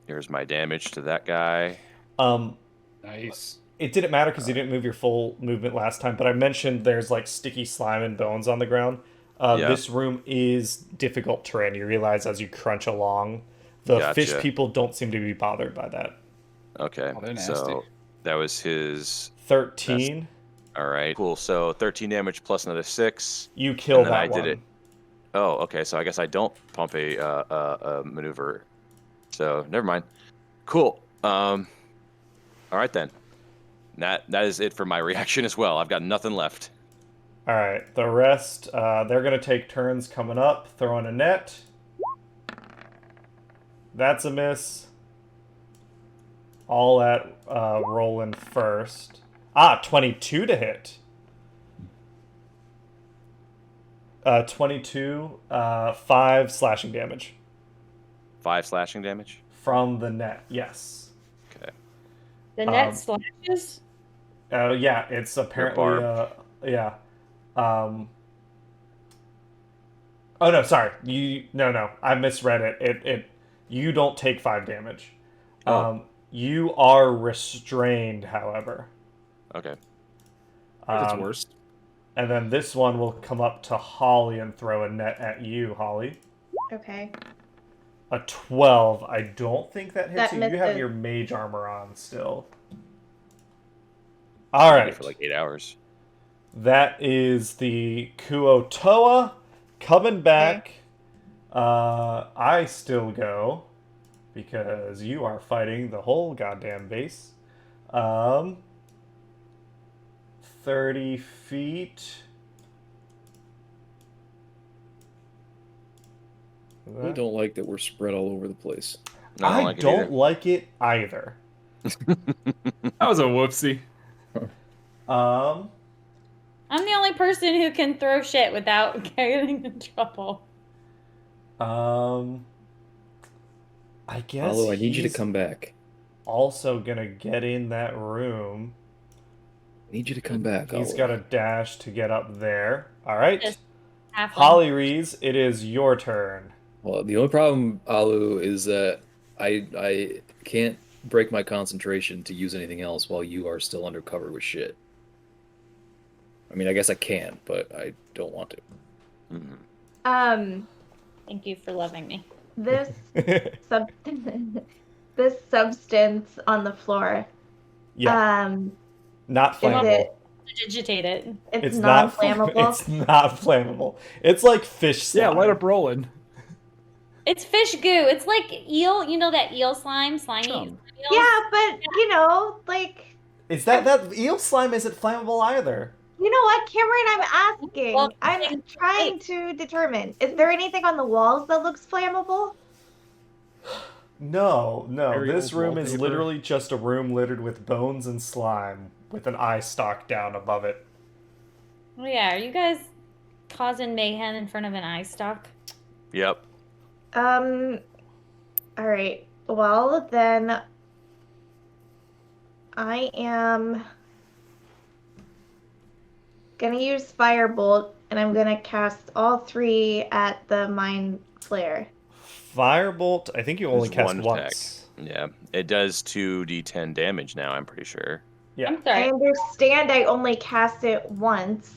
here's my damage to that guy.
Nice.
It didn't matter because you didn't move your full movement last time, but I mentioned there's like sticky slime and bones on the ground. This room is difficult terrain. You realize as you crunch along. The fish people don't seem to be bothered by that.
Okay, so that was his
13.
All right, cool. So 13 damage plus another 6.
You killed that one.
Did it. Oh, okay. So I guess I don't pump a maneuver. So never mind. Cool. All right then. That is it for my reaction as well. I've got nothing left.
All right. The rest, they're gonna take turns coming up, throwing a net. That's a miss. All at Rolan first. 22 to hit. 22, 5 slashing damage
5 slashing damage.
from the net. Yes.
Okay.
The net slashes?
Yeah, it's apparently
barbed.
yeah. Oh no, sorry. No, I misread it. It you don't take 5 damage.
Oh.
You are restrained, however.
Okay.
That's worse.
And then this one will come up to Holly and throw a net at you, Holly.
Okay.
A 12. I don't think that hits
That
you. You have
misses.
your mage armor on still. All right.
For like 8 hours.
That is the Kuotoa coming back. I still go because you are fighting the whole goddamn base. 30 feet.
I don't like that we're spread all over the place.
I don't like it either.
That was a whoopsie.
Um,
I'm the only person who can throw shit without getting in trouble.
I guess
Although I need you to
he's
come back.
also gonna get in that room.
I need you to come back.
He's
Oliver.
got a dash to get up there. All right.
Just half one.
Holly Rees, it is your turn.
Well, the only problem, Alu, is that I can't break my concentration to use anything else while you are still under cover with shit. I mean, I guess I can, but I don't want to.
Mm-hmm.
Thank you for loving me.
This this substance on the floor.
Yeah. Not
Is
flammable.
it?
Digitate it.
It's non-flammable.
It's not flammable. It's like fish slime.
Yeah, light up Rolan.
It's fish goo. It's like eel. You know that eel slime? Slimy
Chum.
eels?
Yeah, but you know, like,
Is that eel slime isn't flammable either?
you know what, Cameron? I'm asking.
Well,
I'm trying to determine. Is there anything on the walls that looks flammable?
No.
Very
This
old
room is
wallpaper.
literally just a room littered with bones and slime with an eye stalk down above it.
Oh yeah, are you guys causing mayhem in front of an eye stalk?
Yep.
All right. Well, then I am gonna use Firebolt, and I'm gonna cast all 3 at the Mind Flayer.
Firebolt, I think you only
There's
cast
one
once.
Yeah. It does 2d10 damage now, I'm pretty sure.
Yeah.
I'm
I
sorry.
understand I only cast it once,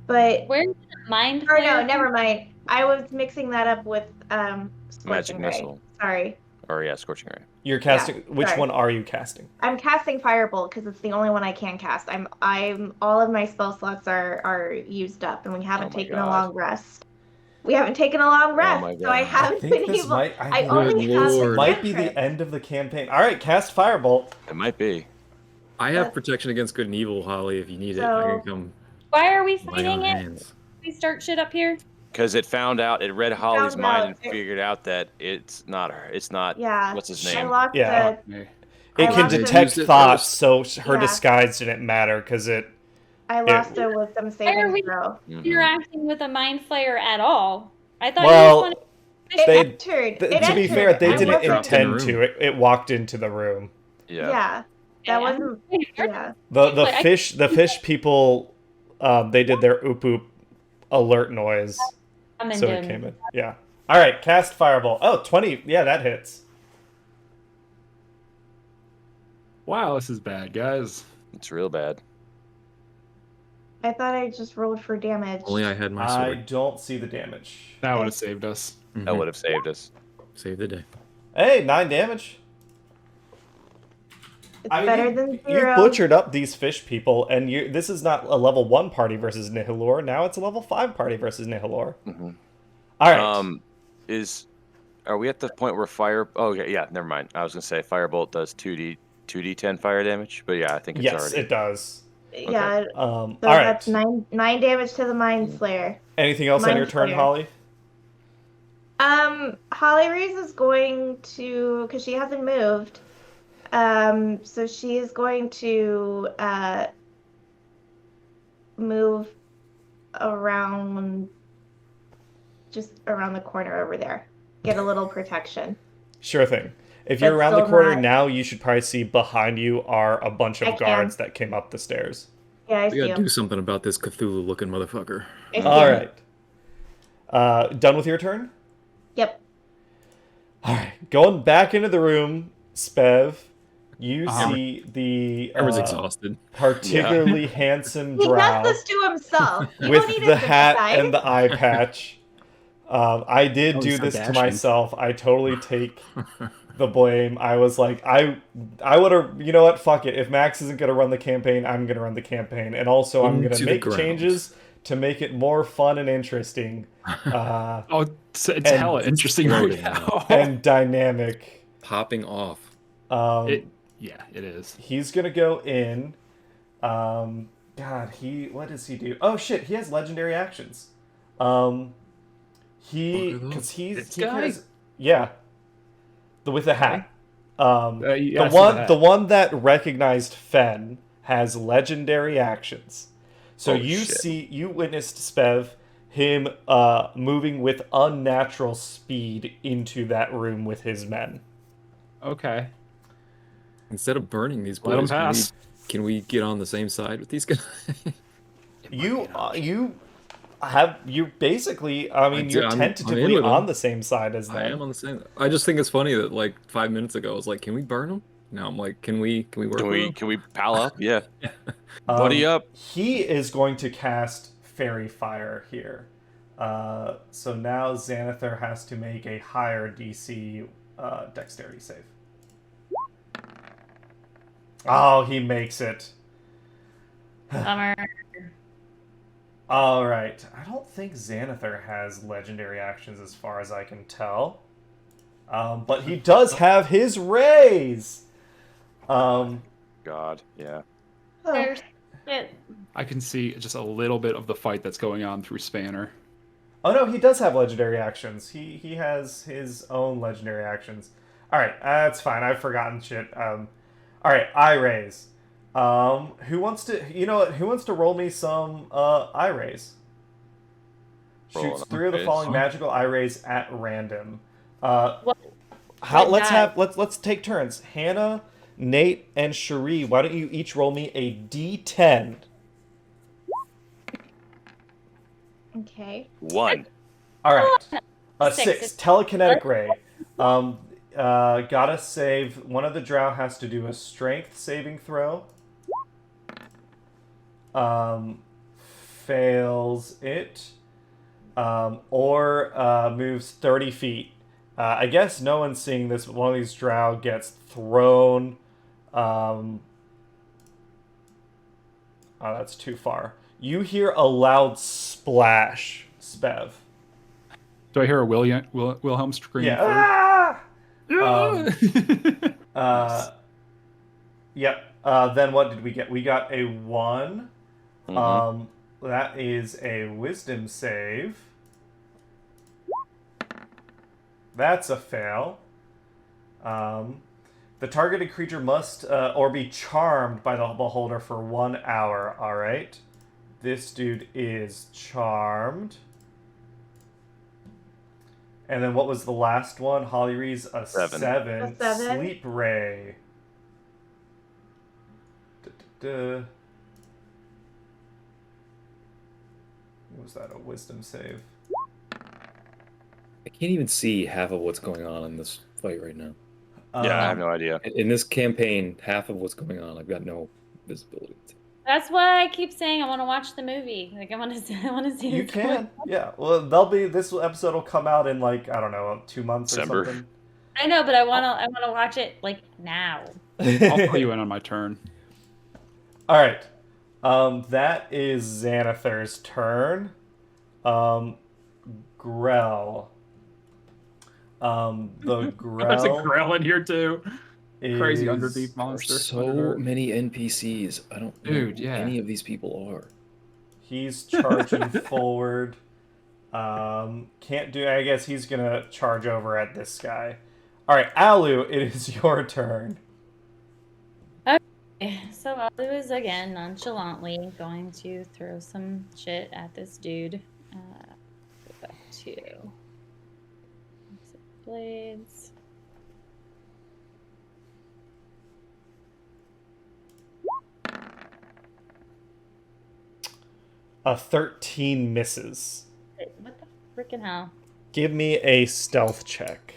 but
Where's the mind
or no,
flare?
never mind. I was mixing that up with
Magic
Scorching Ray.
Missile.
Sorry,
Or, yeah, Scorching Ray.
You're casting. Which
sorry.
one are you casting?
I'm casting Firebolt because it's the only one I can cast. I'm all of my spell slots are used up, and we haven't
Oh my
taken a
God.
long rest. We haven't taken a long rest,
my
so I
God.
haven't
think
been
this
able.
might-
I
Good
only have the
Lord.
Might be the
cantrip.
end of the campaign. All right, cast Firebolt.
It might be.
I have protection against good and evil, Holly. If you need it, I
So-
can come.
Why are we
with my
fighting
own
it?
hands.
We start shit up here.
Because it read Holly's
Found
mind
out
and
it-
figured out that it's not her. It's not.
Yeah.
What's his
I
name?
lost
Yeah.
the.
It
I
can
lost it.
detect
Used it
thoughts,
first.
so her
Yeah.
disguise didn't matter because it.
I lost a wisdom saving
we-
throw.
Mhm.
Interacting with a mind flayer at all. I thought
Well,
you just wanted
It
They-
entered.
To
It
be
entered.
fair, they
I
didn't
wasn't-
dropped in the
intend to.
room.
It walked into the room.
Yeah.
Yeah, that wasn't. Yeah.
The
Like, I-
fish people, they did their oop oop alert noise,
I'm
so it came in. Yeah. All right, cast Fireball. Oh, 20. Yeah, that hits.
Wow, this is bad, guys.
It's real bad.
I thought I just rolled for damage.
Only I had my
I
sword.
don't see the damage.
That would have saved us.
That would have saved us.
Save the day.
Hey, 9 damage.
It's
I mean,
better
you-
than
You
0.
butchered up these fish people, and this is not a level 1 party versus Nihilor. Now it's a level 5 party versus Nihilor.
hmm
All right.
Are we at the point where fire? Oh, okay, yeah. Never mind. I was gonna say Firebolt does 2d10 fire damage, but yeah, I think it's
yes,
already.
it does.
Yeah.
So
So
all right.
that's 9 damage to the Mind Slayer.
Anything else on
Mind
your turn,
Flayer.
Holly?
Holly Reese is going to, because she hasn't moved. So she is going to move around, just around the corner over there. Get a little protection.
Sure thing. If you're
But
around the
still
corner
not-
now, you should probably see behind you are a bunch
I
of guards that came up the stairs.
Yeah, I
We
see
gotta
him.
do something about this Cthulhu-looking motherfucker.
I see
All
him.
right. Done with your turn?
Yep.
All right. Going back into the room, Spev, you see the
Everyone's exhausted.
particularly handsome
He
drow
does this to himself. You
with
don't need
the
his
hat
side.
and the eye patch. I did
Oh,
do
he's so
this to
dashing.
myself. I totally take the blame. I was like, I would have, you know what? Fuck it. If Max isn't going to run the campaign, I'm going to run the campaign. And also, I'm going to
Into the
make
ground.
changes to make it more fun and interesting.
Oh, it's
And
hella interesting right
exploding
now.
And dynamic.
Popping off.
Yeah, it is.
He's going to go in. God, what does he do? Oh, shit. He has legendary actions. Because
This
he
guy?
cares, yeah, with the hat.
Yeah, I see
The one that recognized Fen has legendary actions. So
Oh,
you witnessed Spev him moving with unnatural speed into that room with his men.
Okay.
Instead of burning these
Let 'em
boys,
pass.
can we get on the same side with these guys?
You basically, I mean, you're
I'm
tentatively
in with
on
them.
the same side as them.
I am on the same. I just think it's funny that like 5 minutes ago I was like, "Can we burn them?" Now I'm like, "Can we work
Can
with
we
them?"
can we pal up? Yeah. Buddy up.
He is going to cast Fairy Fire here. So now Xanathar has to make a higher DC dexterity save. Oh, he makes it.
Bummer.
All right. I don't think Xanathar has legendary actions as far as I can tell. But he does have his raise.
God, yeah.
Oh,
There's it.
I can see just a little bit of the fight that's going on through Spanner.
Oh no, he does have legendary actions. He has his own legendary actions. All right, that's fine. I've forgotten shit. All right, I raise. Who wants to? You know what? Who wants to roll me some eye rays?
Roll
Shoots
an
3 of the
eye
following
rays.
magical eye rays at random.
What?
Let's take turns. Hannah, Nate, and Cherie. Why don't you each roll me a D10?
okay.
1.
All right. A
Six.
6. Telekinetic ray. Gotta save. One of the drow has to do a strength saving throw. Fails it. Or moves 30 feet. I guess no one's seeing this, but one of these drow gets thrown. Oh, that's too far. You hear a loud splash, Spev.
Do I hear a Wilhelm scream?
Yeah.
first?
Yep. Then what did we get? We got a 1.
Mhm.
That is a wisdom save. That's a fail. The targeted creature must or be charmed by the beholder for 1 hour. All right. This dude is charmed. And then what was the last one? Holly Reed's a 7.
A 7.
Sleep ray. What was that? A wisdom save.
I can't even see half of what's going on in this fight right now.
Yeah, I have no idea.
In this campaign, half of what's going on, I've got no visibility.
That's why I keep saying I want to watch the movie. Like I want to see.
You
what's going
can, yeah. Well, this episode will come out in like I don't know, 2 months
December.
or something.
I know, but I want to watch it like now.
I'll fill you in on my turn.
All right, that is Xanathar's turn. Grell. The Grell.
There's a Grell in here too. Crazy
is-
underdeep monster.
So many NPCs. I don't know
Dude,
who
yeah.
any of these people are.
He's charging forward. Can't do. I guess he's gonna charge over at this guy. All right, Alu, it is your turn.
So Alu is again nonchalantly going to throw some shit at this dude. Go back to blades.
A 13 misses.
What the freaking hell?
Give me a stealth check.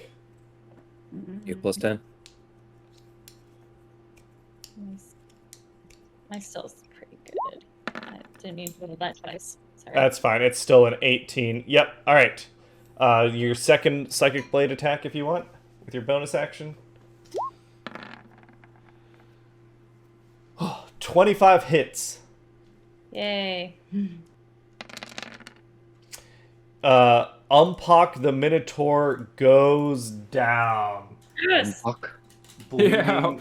You plus 10.
My stealth's pretty good. I didn't mean to roll that twice. Sorry.
That's fine. It's still an 18. Yep. All right. Your second psychic blade attack, if you want, with your bonus action. 25 hits.
Yay.
Umpok the Minotaur goes down.
Yes.
Bleeding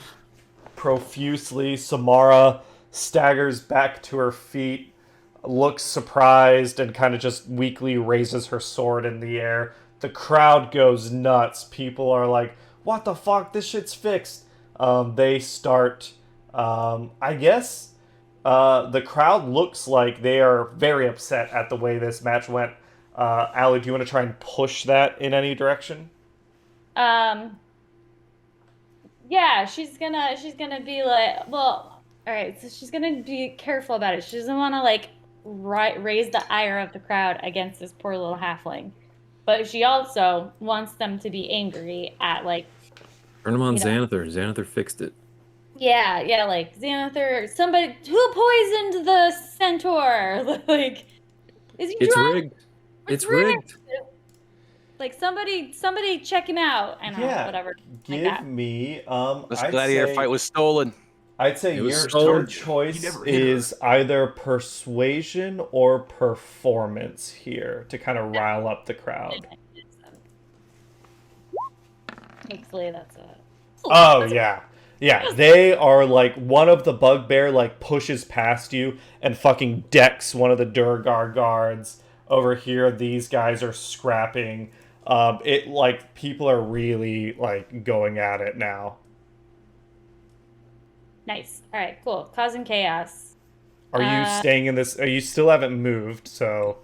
profusely. Samara staggers back to her feet, looks surprised, and kind of just weakly raises her sword in the air. The crowd goes nuts. People are like, what the fuck? This shit's fixed. They start, I guess, the crowd looks like they are very upset at the way this match went. Allie, do you want to try and push that in any direction?
Yeah, she's gonna be like, well, all right, so she's gonna be careful about it. She doesn't want to like raise the ire of the crowd against this poor little halfling, but she also wants them to be angry at like.
Turn him on Xanathar. Xanathar fixed it.
Yeah, like Xanathar. Somebody who poisoned the centaur. Like, is he
It's
drunk?
rigged. It's rigged.
Like somebody check him out and whatever.
Give me
this gladiator fight was stolen.
I'd say your choice is either persuasion or performance here to kind of rile up the crowd.
Hopefully that's a.
Oh yeah. Yeah, they are like, one of the bugbear like pushes past you and fucking decks one of the Durgar guards. Over here, these guys are scrapping. It like people are really like going at it now.
Nice. All right, cool. Causing chaos.
Are you staying in this? You still haven't moved, so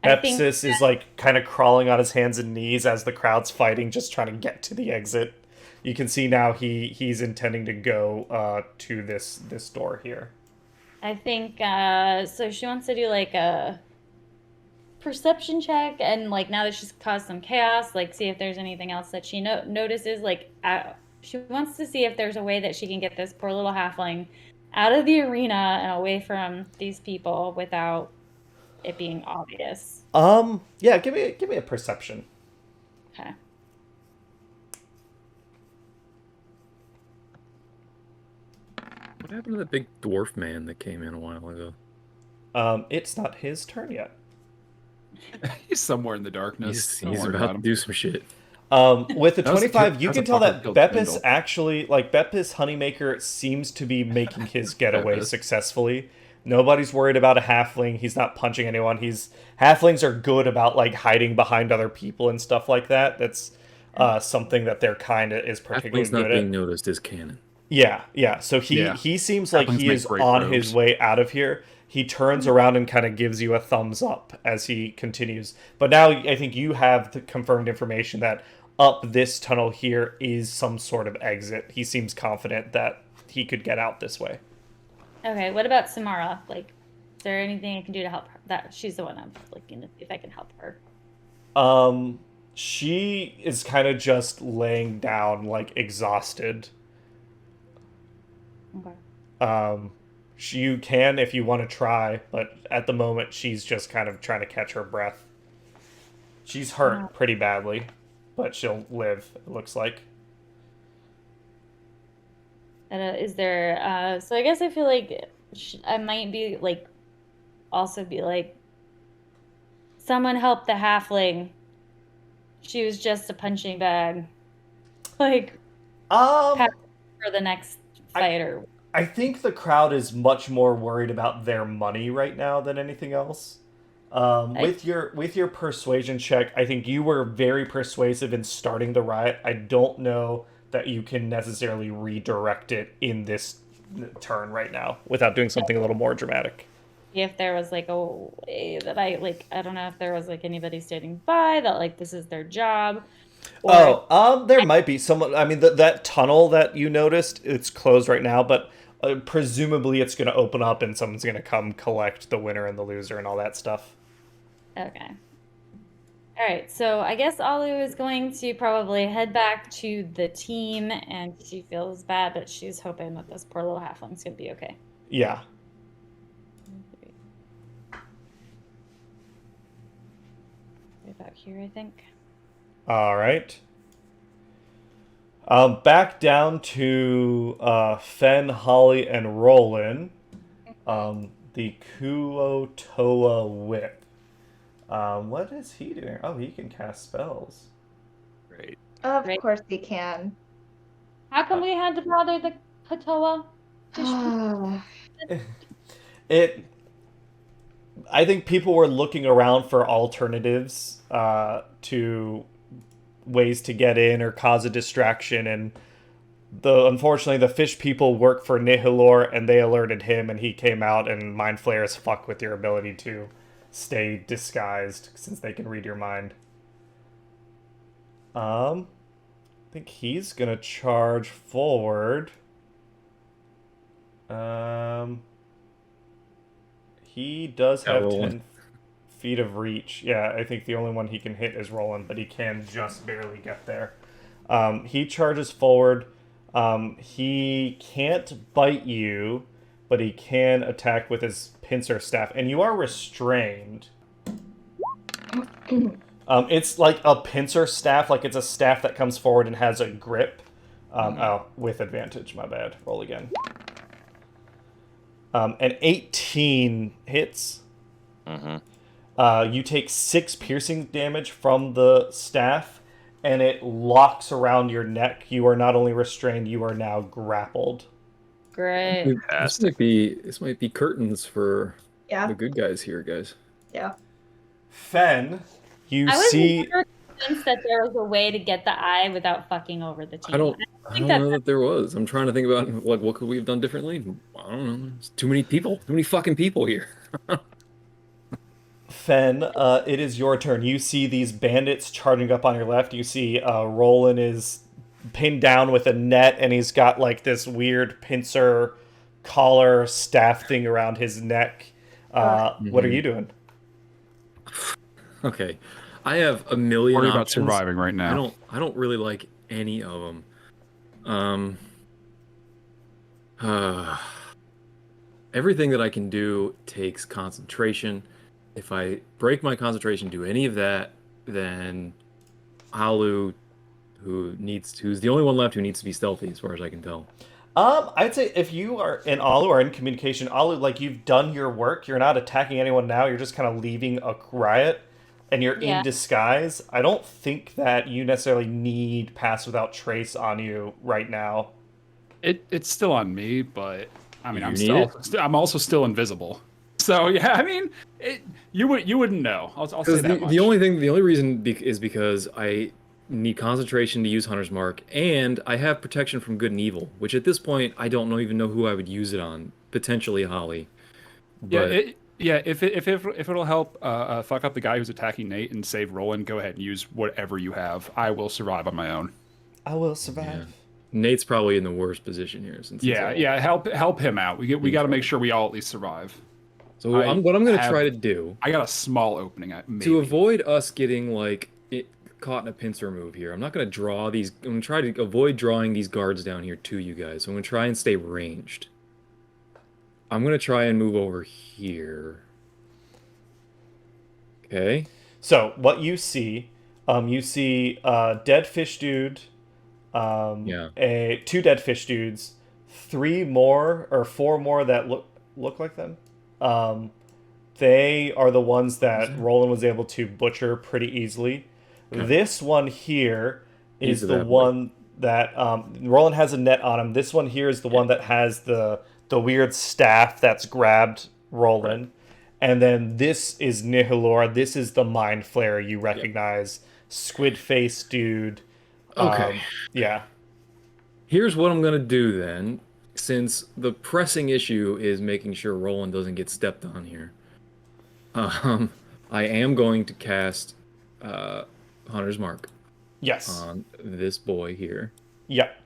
Bepsis is like kind of crawling on his hands and knees as the crowd's fighting, just trying to get to the exit. You can see now he's intending to go to this door here.
I think so. She wants to do like a perception check, and like now that she's caused some chaos, like see if there's anything else that she notices. Like she wants to see if there's a way that she can get this poor little halfling out of the arena and away from these people without it being obvious.
Yeah, give me a perception.
Okay.
What happened to that big dwarf man that came in a while ago?
It's not his turn yet.
He's somewhere in the darkness.
He's about to do some shit.
With the 25, you can tell that Bepis actually, like, Bepis Honeymaker seems to be making his getaway successfully. Nobody's worried about a halfling. He's not punching anyone. Halflings are good about, like, hiding behind other people and stuff like that. That's something that they're kind of is particularly good at.
Halflings not being noticed is canon.
Yeah. So he seems like he is on his way out of here. He turns around and kind of gives you a thumbs up as he continues. But now I think you have the confirmed information that up this tunnel here is some sort of exit. He seems confident that he could get out this way.
Okay, what about Samara? Like, is there anything I can do to help her? That she's the one I'm looking to see if I can help her.
She is kind of just laying down, like, exhausted.
Okay.
You can if you want to try, but at the moment she's just kind of trying to catch her breath. She's hurt pretty badly, but she'll live, it looks like.
Is there, so I guess I feel like I might be like, also be like, someone help the halfling. She was just a punching bag. Like, for the next fighter.
I think the crowd is much more worried about their money right now than anything else. With your persuasion check, I think you were very persuasive in starting the riot. I don't know that you can necessarily redirect it in this turn right now without doing something a little more dramatic.
If there was like a way that I don't know if there was like anybody standing by that like this is their job.
Or there might be someone. I mean, that tunnel that you noticed, it's closed right now, but presumably it's going to open up and someone's going to come collect the winner and the loser and all that stuff.
Okay. All right, so I guess Alu is going to probably head back to the team, and she feels bad, but she's hoping that this poor little halfling's going to be okay.
Yeah.
About here, I think.
All right. Back down to Fen, Holly, and Rolan. The Kuotoa Whip. What is he doing? Oh, he can cast spells.
Great.
Of course he can.
How come we had to bother the Kuotoa?
I think people were looking around for alternatives to ways to get in or cause a distraction, and unfortunately the fish people work for Nihilor, and they alerted him, and he came out, and mind flayers fuck with your ability to stay disguised since they can read your mind. I think he's gonna charge forward. He does have 10 feet of reach. Yeah, I think the only one he can hit is Rolan, but he can just barely get there. He charges forward. He can't bite you, but he can attack with his pincer staff. And you are restrained. It's like a pincer staff, like it's a staff that comes forward and has a grip. With advantage, my bad. Roll again. An 18 hits. You take 6 piercing damage from the staff, and it locks around your neck. You are not only restrained, you are now grappled.
Great.
This might be curtains for the good guys here, guys.
Yeah.
Fen,
I was never convinced that there was a way to get the eye without fucking over the team.
I don't know that there was. I'm trying to think about like what could we have done differently. I don't know. There's too many people. Too many fucking people here.
Fen, it is your turn. You see these bandits charging up on your left. You see Rolan is pinned down with a net, and he's got like this weird pincer collar staff thing around his neck. What are you doing?
Okay, I have a million
Worry
options.
about surviving right now.
I don't really like any of them. Everything that I can do takes concentration. If I break my concentration, do any of that, then Alu, who's the only one left who needs to be stealthy, as far as I can tell.
I'd say if you and Alu are in communication, Alu, like you've done your work. You're not attacking anyone now. You're just kind of leaving a riot, and you're in disguise. I don't think that you necessarily need Pass Without Trace on you right now.
It's still on me, but I mean, I'm also still invisible. So yeah, I mean, you wouldn't know. I'll say that much.
The only reason is because I need concentration to use Hunter's Mark, and I have protection from good and evil, which at this point I don't even know who I would use it on. Potentially Holly. But...
If it'll help fuck up the guy who's attacking Nate and save Rolan, go ahead and use whatever you have. I will survive on my own.
I will survive.
Yeah. Nate's probably in the worst position here. Since
help him out. We got to make sure we all at least survive.
So what I'm going to try to do.
I got a small opening. Maybe.
To avoid us getting caught in a pincer move here, I'm not going to draw these. I'm going to try to avoid drawing these guards down here to you guys. So I'm going to try and stay ranged. I'm going to try and move over here. Okay.
So what you see dead fish dude, 2 dead fish dudes, 3 more or 4 more that look like them. They are the ones that Rolan was able to butcher pretty easily. Okay. This one here is the one that Rolan has a net on him. This one here is the one that has the weird staff that's grabbed Rolan. Right. And then this is Nihilor. This is the Mind Flayer you recognize. Yep. Squid face dude.
Okay.
Yeah.
Here's what I'm going to do then. since the pressing issue is making sure Roland doesn't get stepped on here, I am going to cast Hunter's Mark.
Yes.
On this boy here.
Yep.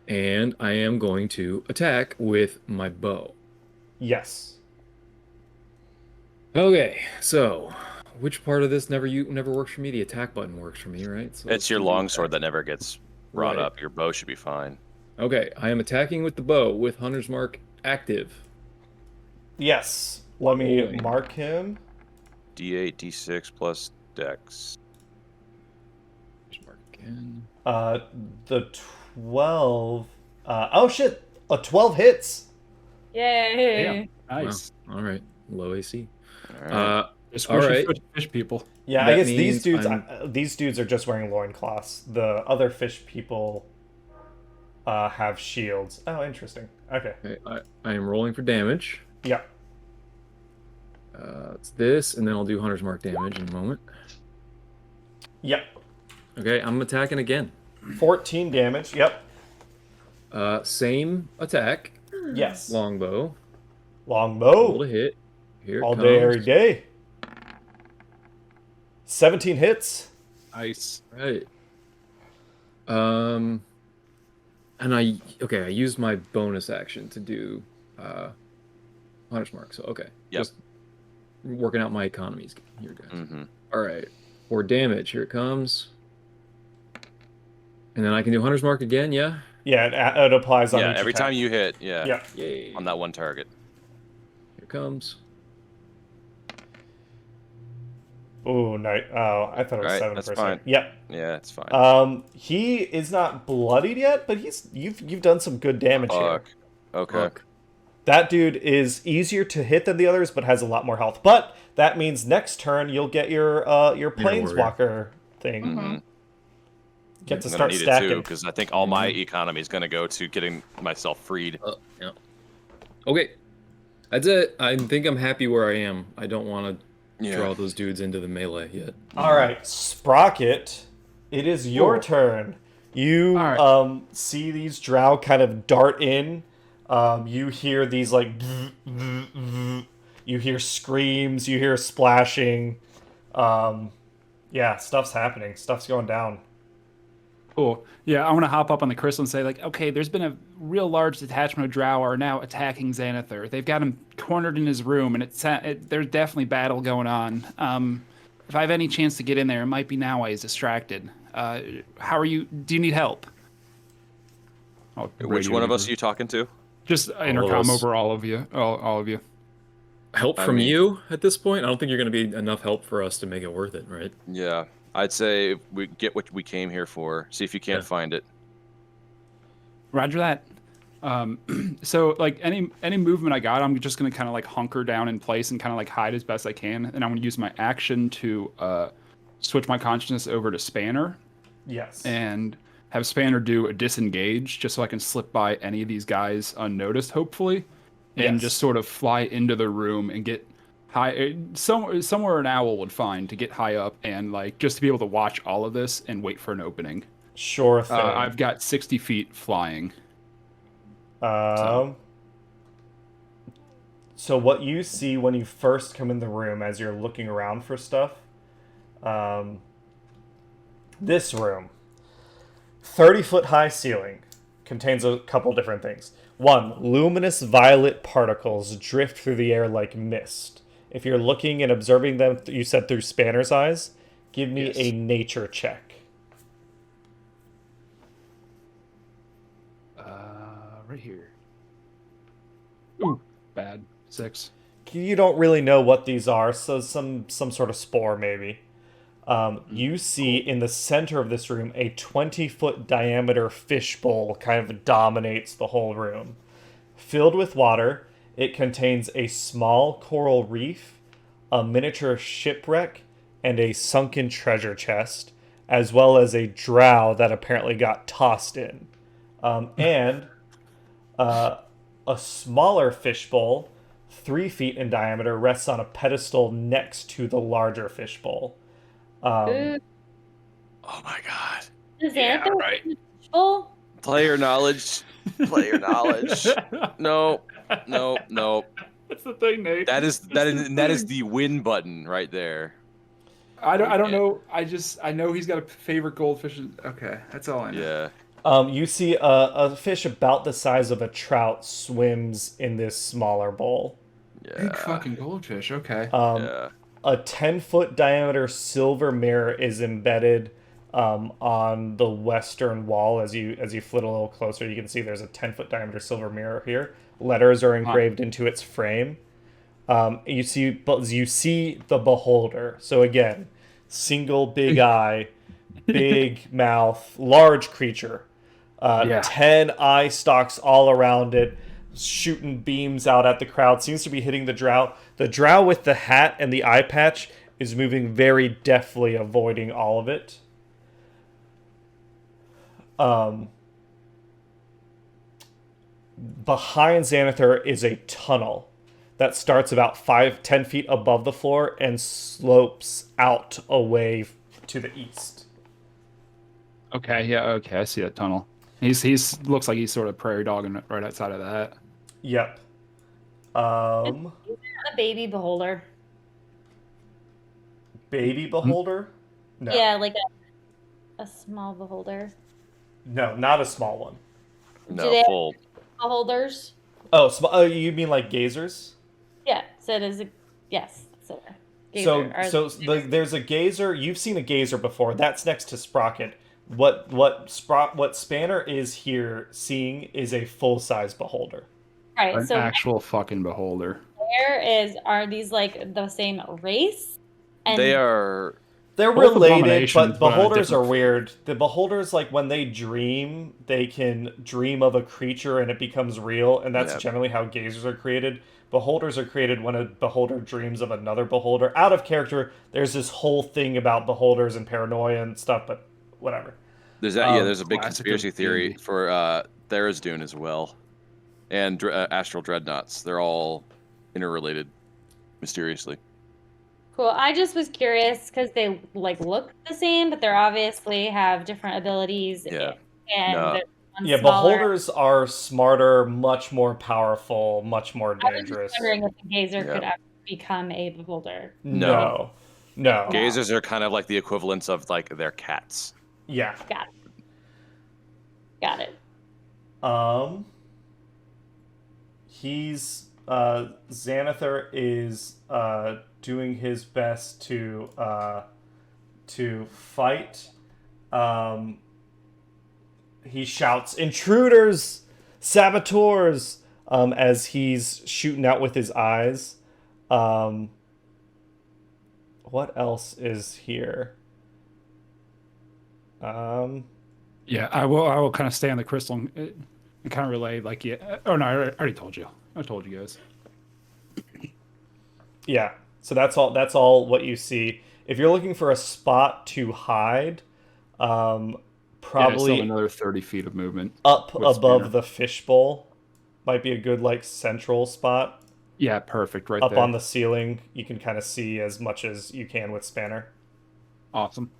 And I am going to attack with my bow.
Yes.
Okay, so which part of this never works for me? The attack button works for me, right? So
it's your longsword that never gets brought up. Your bow should be fine.
Okay, I am attacking with the bow with Hunter's Mark active.
Yes. Let me mark him.
D8, D6 plus Dex.
Mark again.
The 12. Oh shit! A 12 hits.
Yay!
Yeah. Nice.
Wow. All right, low AC.
All right.
All right. Fish people.
Yeah, I guess these dudes are just wearing loincloths. The other fish people have shields. Oh, interesting. Okay.
I am rolling for damage.
Yeah.
It's this, and then I'll do Hunter's Mark damage in a moment.
Yep.
Okay, I'm attacking again.
14 damage. Yep.
Same attack.
Yes.
Longbow.
Roll
to hit. Here
all
it
day,
comes.
every day. 17 hits.
Nice.
Right. And I used my bonus action to do Hunter's Mark. So
Yep.
just working out my economies here, guys.
Mm-hmm.
All right, for damage, here it comes. And then I can do Hunter's Mark again, yeah?
Yeah, it applies on each
every
attack.
time you hit, yeah.
Yay.
On that one target.
Here it comes.
Oh, no. Oh, I thought it was 7%.
That's fine.
Yep.
Yeah, it's fine.
He is not bloodied yet, but you've done some good damage here.
Okay.
That dude is easier to hit than the others, but has a lot more health. But that means next turn you'll get your planeswalker thing.
Mm-hmm.
Get to start stacking
because I think all my economy is going to go to getting myself freed.
Yeah. Okay, that's it. I think I'm happy where I am. I don't want to draw those dudes into the melee yet.
All right, Sprocket, it is your turn. You see these drow kind of dart in. You hear these like, you hear screams, you hear splashing. Yeah, stuff's happening. Stuff's going down.
Cool. Yeah, I want to hop up on the crystal and say, like, okay, there's been a real large detachment of drow are now attacking Xanathar. They've got him cornered in his room, and there's definitely battle going on. If I have any chance to get in there, it might be now while he's distracted. How are you? Do you need help?
Which one of us are you talking to?
Just intercom over all of you. All of you.
Help from you at this point? I don't think you're going to be enough help for us to make it worth it, right?
Yeah. I'd say we get what we came here for. See if you can't find it.
Roger that. So like any movement I got, I'm just gonna kind of like hunker down in place and kind of like hide as best I can, and I'm gonna use my action to switch my consciousness over to Spanner.
Yes.
And have Spanner do a disengage, just so I can slip by any of these guys unnoticed, hopefully, and just sort of fly into the room and get high, somewhere an owl would find to get high up and like just to be able to watch all of this and wait for an opening.
Sure thing.
I've got 60 feet flying.
So what you see when you first come in the room as you're looking around for stuff, this room, 30-foot high ceiling, contains a couple different things. One, luminous violet particles drift through the air like mist. If you're looking and observing them, you said through Spanner's eyes, give me a nature check.
Right here. Ooh, bad. 6.
You don't really know what these are, so some sort of spore maybe. You see in the center of this room a 20-foot diameter fishbowl kind of dominates the whole room. Filled with water, it contains a small coral reef, a miniature shipwreck, and a sunken treasure chest, as well as a drow that apparently got tossed in. And a smaller fishbowl, 3 feet in diameter, rests on a pedestal next to the larger fishbowl.
Oh my god.
Is Xanathar fishbowl?
Player knowledge. Player knowledge. No.
That's the thing, Nate.
That is the win button right there.
I don't know. I know he's got a favorite goldfish. Okay, that's all I know.
Yeah.
You see a fish about the size of a trout swims in this smaller bowl.
Yeah.
Big fucking goldfish. Okay.
Yeah.
A 10-foot diameter silver mirror is embedded on the western wall. As you flit a little closer, you can see there's a 10-foot diameter silver mirror here. Letters are engraved into its frame. You see the beholder. So again, single big eye, big mouth, large creature. 10 eye stalks all around it, shooting beams out at the crowd. Seems to be hitting the drow. The drow with the hat and the eye patch is moving very deftly, avoiding all of it. Behind Xanathar is a tunnel that starts about 5-10 feet above the floor and slopes out away to the east.
Okay, yeah, okay, I see that tunnel. He's looks like he's sort of prairie dogging right outside of that.
Yep.
Is there a baby beholder?
Baby beholder? No.
Yeah, like a small beholder.
No, not a small one.
No,
Do they
full.
have beholders?
Oh, you mean like gazers?
Yeah, so there's a yes. So gazer,
there's a gazer. You've seen a gazer before. That's next to Sprocket. What Spanner is here seeing is a full-size beholder.
right.
An
So
actual fucking beholder.
are these like the same race? And
They're
They're
Both
related,
abominations,
but
but
beholders are
different.
weird. The beholders, like when they dream, they can dream of a creature and it becomes real, and that's
Yeah.
generally how gazers are created. Beholders are created when a beholder dreams of another beholder. Out of character, there's this whole thing about beholders and paranoia and stuff, but whatever.
there's there's a big
classic
conspiracy
of
theory
baby.
for Tharizdun as well, and Astral Dreadnoughts. They're all interrelated, mysteriously.
cool. I just was curious because they like look the same, but they're obviously have different abilities.
Yeah.
And
No.
there's one
Yeah,
smaller.
beholders are smarter, much more powerful, much more
I was just
dangerous.
wondering if a gazer
Yeah.
could actually become a beholder.
No.
Gazers are kind of like the equivalents of like their cats.
Yeah.
Got it.
He's Xanathar is doing his best to fight. He shouts, "Intruders! Saboteurs!" As he's shooting out with his eyes. What else is here?
Yeah, I will kind of stay on the crystal and kind of relay like yeah. Oh no, I already told you. I told you guys.
Yeah. So that's all what you see. If you're looking for a spot to hide,
Still
probably
another 30 feet of movement.
up
with
above
Spear.
the fishbowl might be a good like central spot.
Yeah, perfect. Right
Up
there.
on the ceiling, you can kind of see as much as you can with Spanner.
Awesome.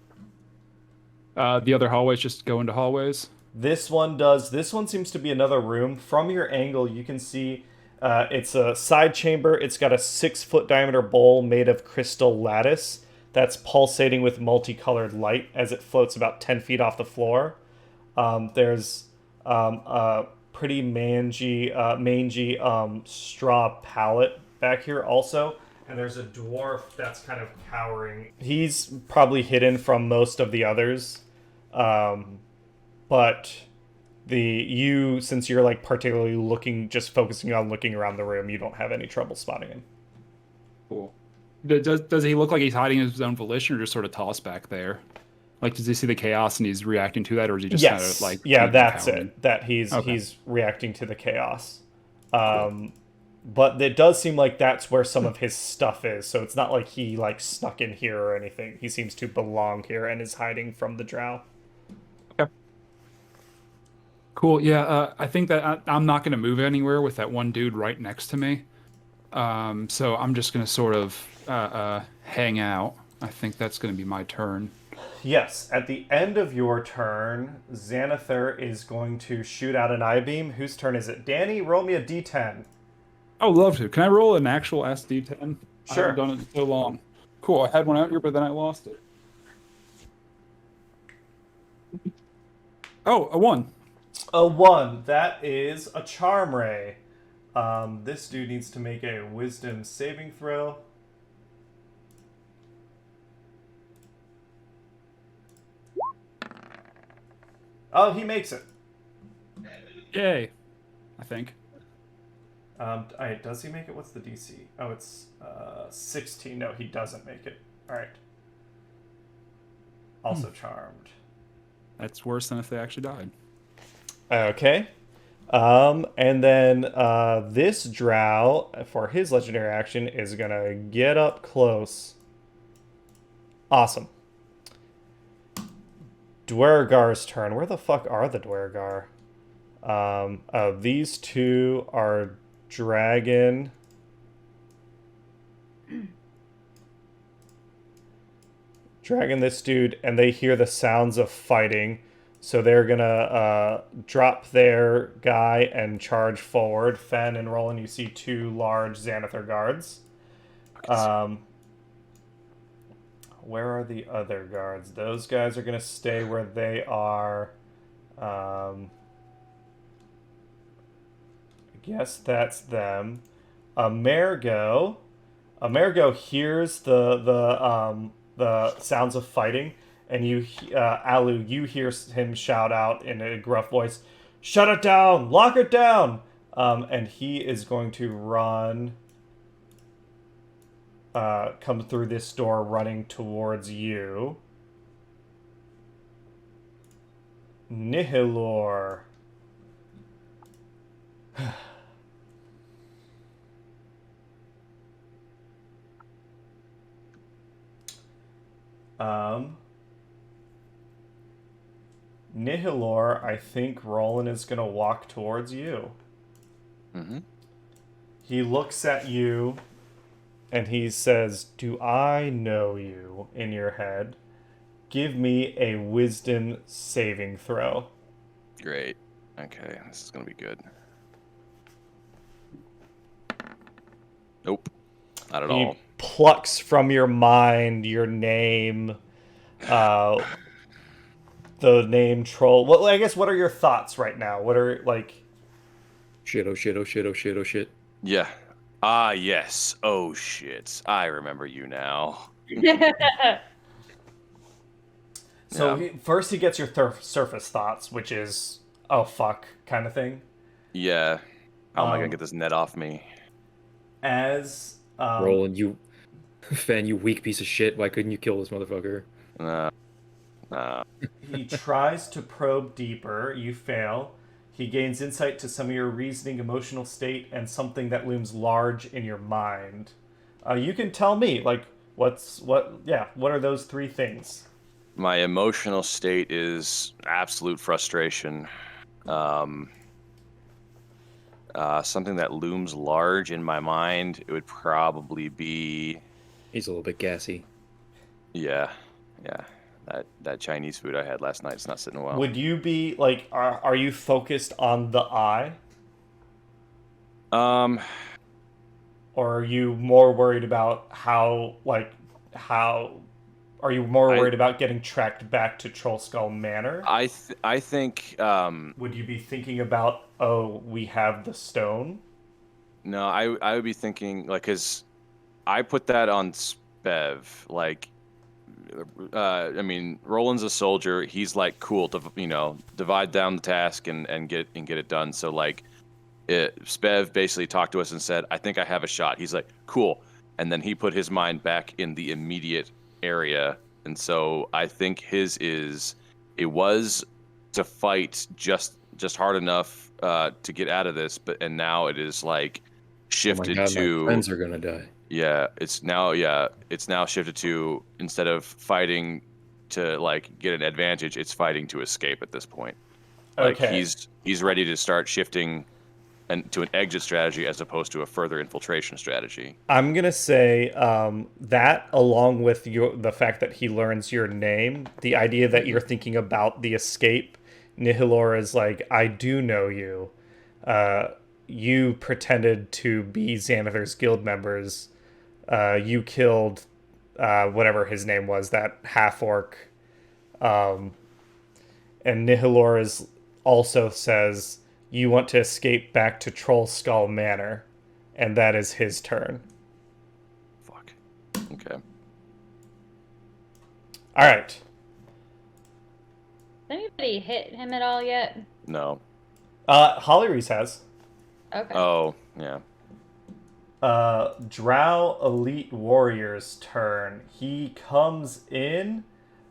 The other hallways just go into hallways.
This one does. This one seems to be another room. From your angle, you can see it's a side chamber. It's got a 6-foot diameter bowl made of crystal lattice that's pulsating with multicolored light as it floats about 10 feet off the floor. There's a pretty mangy straw pallet back here also. And there's a dwarf that's kind of cowering. He's probably hidden from most of the others. But since you're like particularly just focusing on looking around the room, you don't have any trouble spotting him.
Cool. Does he look like he's hiding his own volition or just sort of tossed back there? Like, does he see the chaos and he's reacting to that, or is he just kind of like...
Yeah, that's
cowering?
it. That he's
Okay.
he's reacting to the chaos. But it does seem like that's where some of his stuff is. So it's not like he like snuck in here or anything. He seems to belong here and is hiding from the drow.
Cool. Yeah, I think that I'm not going to move anywhere with that one dude right next to me. So I'm just going to sort of hang out. I think that's going to be my turn.
Yes, at the end of your turn, Xanathar is going to shoot out an I-beam. Whose turn is it? Danny, roll me a d10.
I would love to. Can I roll an actual SD10? I
Sure.
haven't done it in so long. Cool. I had one out here, but then I lost it. Oh, a 1.
A 1. That is a charm ray. This dude needs to make a wisdom saving throw. Oh, he makes it.
Yay. I think.
Does he make it? What's the DC? Oh, it's 16. No, he doesn't make it. All right. Also charmed.
That's worse than if they actually died.
Okay. And then this drow, for his legendary action, is going to get up close. Awesome. Dwergar's turn. Where the fuck are the Dwergar? These two are dragging this dude, and they hear the sounds of fighting. So they're gonna drop their guy and charge forward. Fen and Roland, you see 2 large Xanathar guards. Where are the other guards? Those guys are gonna stay where they are. I guess that's them. Amerigo hears the sounds of fighting. And you, Alu, you hear him shout out in a gruff voice, "Shut it down! Lock it down!" And he is going to run, come through this door running towards you. Nihilor. Nihilor, I think Rolan is going to walk towards you.
Mm-hmm.
He looks at you and he says, "Do I know you?" in your head. Give me a wisdom saving throw.
Great. Okay, this is going to be good. Nope. Not at
He
all.
plucks from your mind your name, the name troll. Well, I guess, what are your thoughts right now? What are, like...
Shit, oh shit, oh shit, oh shit, oh shit.
Yeah. Ah, yes. Oh, shit. I remember you now.
So
Yeah.
first he gets your surface thoughts, which is, oh, fuck, kind of thing.
Yeah. How am I going to get this net off me?
As...
Roland, you... Fen, you weak piece of shit. Why couldn't you kill this motherfucker?
He tries to probe deeper. You fail. He gains insight to some of your reasoning, emotional state, and something that looms large in your mind. You can tell me, like, what are those 3 things?
My emotional state is absolute frustration. Something that looms large in my mind, it would probably be...
He's a little bit gassy.
Yeah. That Chinese food I had last night is not sitting well.
Would you be, like, are you focused on the eye? Or are you more worried about are you more worried about getting tracked back to Trollskull Manor?
I think...
Would you be thinking about, oh, we have the stone?
No, I would be thinking, like, because I put that on Spev, like... I mean, Roland's a soldier. He's like, cool, divide down the task and get it done. So like, Spev basically talked to us and said, "I think I have a shot." He's like, cool, and then he put his mind back in the immediate area, and so I think it was to fight just hard enough to get out of this, and now it is like shifted
my friends are gonna die.
Yeah, it's now shifted to, instead of fighting to like get an advantage, it's fighting to escape at this point. Like,
okay.
he's ready to start shifting to an exit strategy as opposed to a further infiltration strategy.
I'm gonna say that, along with the fact that he learns your name, the idea that you're thinking about the escape. Nihilor is like, I do know you. You pretended to be Xanathar's guild members. You killed whatever his name was, that half-orc. And Nihilor also says, you want to escape back to Troll Skull Manor. And that is his turn.
Fuck. Okay.
All right.
Has anybody hit him at all yet?
No.
Holly Reese has.
Okay.
Oh, yeah.
Drow Elite Warrior's turn. He comes in.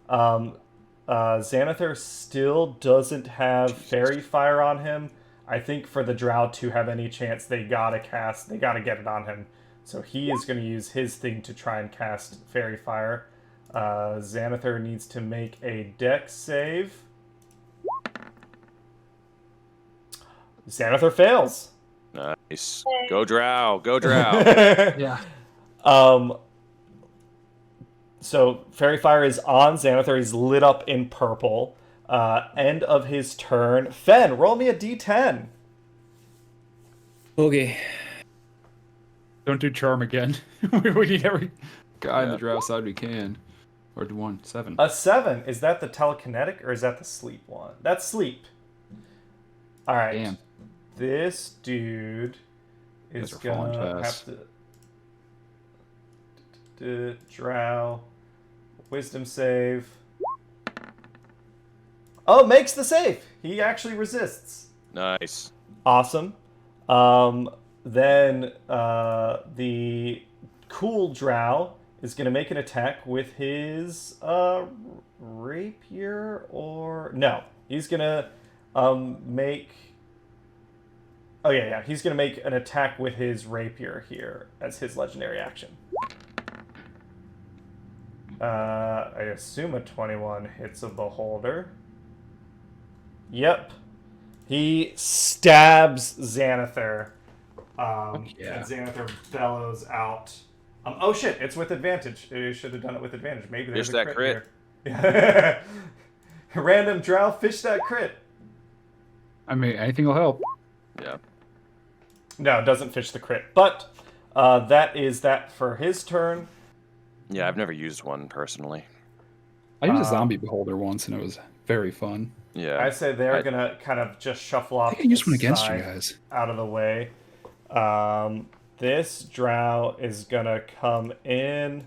Xanathar still doesn't have Fairy Fire on him. I think for the Drow to have any chance, they gotta get it on him. So he is going to use his thing to try and cast Fairy Fire. Xanathar needs to make a Dex save. Xanathar fails.
Nice. Go Drow. Go Drow.
Yeah.
So Fairy Fire is on Xanathar. He's lit up in purple. End of his turn. Fen, roll me a d10.
Okay.
Don't do charm again. We need every guy on the drow side we can. Or do 7.
A 7. Is that the telekinetic or is that the sleep one? That's sleep. All right.
Damn.
This dude is
Those are falling
gonna
fast.
have to drow. Wisdom save. Oh, makes the save. He actually resists.
Nice.
Awesome. Then the cool drow is going to make an attack with his rapier, or no, he's going to make. Oh yeah, he's going to make an attack with his rapier here as his legendary action. I assume a 21 hits a beholder. Yep. He stabs Xanathar. And Xanathar bellows out. Oh shit, it's with advantage. You should have done it with advantage. Maybe there's
Fish
a
that
crit. Here. Random drow, fish that crit.
I mean, anything will help.
Yeah.
No, it doesn't fish the crit. But that is that for his turn.
Yeah, I've never used one personally.
I used a zombie beholder once, and it was very fun.
Yeah.
I say they're going to kind of just shuffle off.
I think I used one against you guys.
Out of the way. This drow is going to come in.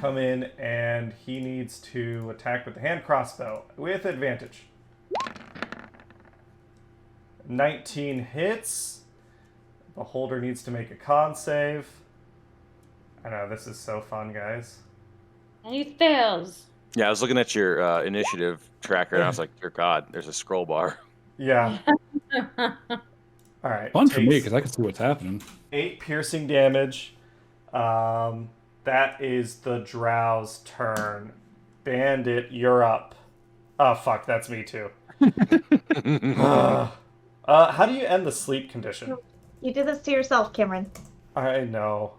And he needs to attack with the hand crossbow with advantage. 19 hits. Beholder needs to make a con save. I know, this is so fun, guys.
And he fails.
Yeah, I was looking at your initiative tracker, and I was like, dear God, there's a scroll bar.
Yeah. All right.
Fun for me, because I can see what's happening.
8 piercing damage. That is the drow's turn. Bandit, you're up. Oh, fuck, that's me too. How do you end the sleep condition?
You did this to yourself, Cameron.
I know.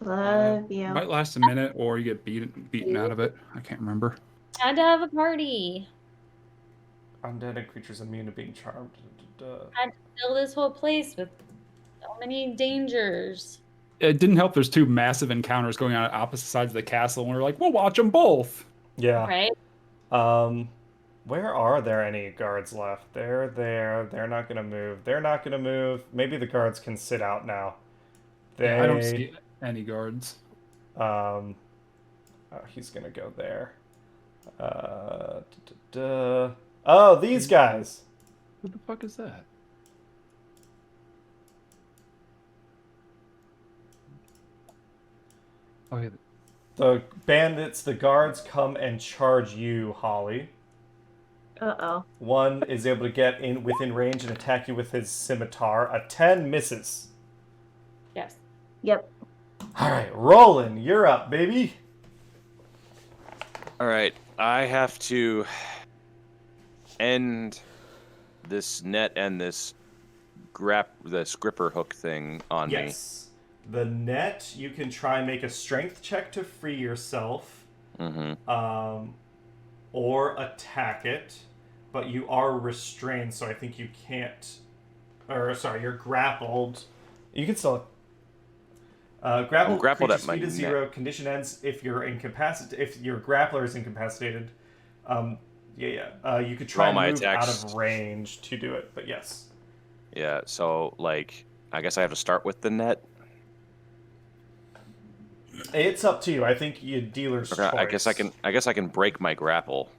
Love you.
Might last a minute, or you get beaten out of it. I can't remember.
Had to have a party.
Undead and creatures immune to being charmed.
Had to fill this whole place with so many dangers.
It didn't help there's 2 massive encounters going on at opposite sides of the castle, and we're like, we'll watch them both.
Yeah.
Right?
Where are there any guards left? They're there. They're not going to move. They're not going to move. Maybe the guards can sit out now.
I don't see any guards.
Oh, he's going to go there. Oh, these guys.
Who the fuck is that? Oh, yeah.
The bandits, the guards come and charge you, Holly.
Uh-oh.
One is able to get in within range and attack you with his scimitar. A 10 misses.
Yes.
Yep.
All right, Rolan, you're up, baby.
All right. I have to end this net and this gripper hook thing on me.
Yes. The net, you can try and make a strength check to free yourself. Or attack it. But you are restrained, so I think you can't... Or, sorry, you're grappled. You can still... grappled creature
at my
speed is 0. Condition ends if you're incapacitated. If your grappler is incapacitated. You could try and move out of range to do it, but yes.
Yeah, so, like, I guess I have to start with the net?
It's up to you. I think you dealer's choice.
I guess I can break my grapple.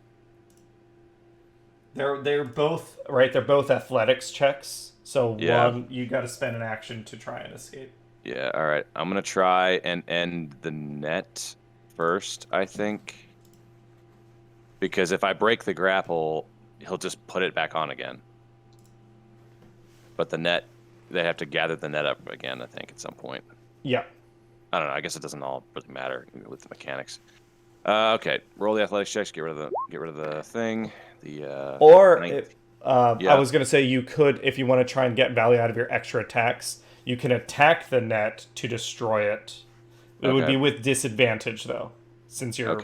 They're both right. They're both athletics checks. So one, you got to spend an action to try and escape.
Yeah. All right. I'm gonna try and end the net first. I think because if I break the grapple, he'll just put it back on again. But the net, they have to gather the net up again. I think at some point.
Yeah.
I don't know. I guess it doesn't all really matter with the mechanics. Okay, roll the athletics checks. Get rid of the thing. I
was gonna say you could, if you want to try and get value out of your extra attacks, you can attack the net to destroy it. It would be with disadvantage though, since you're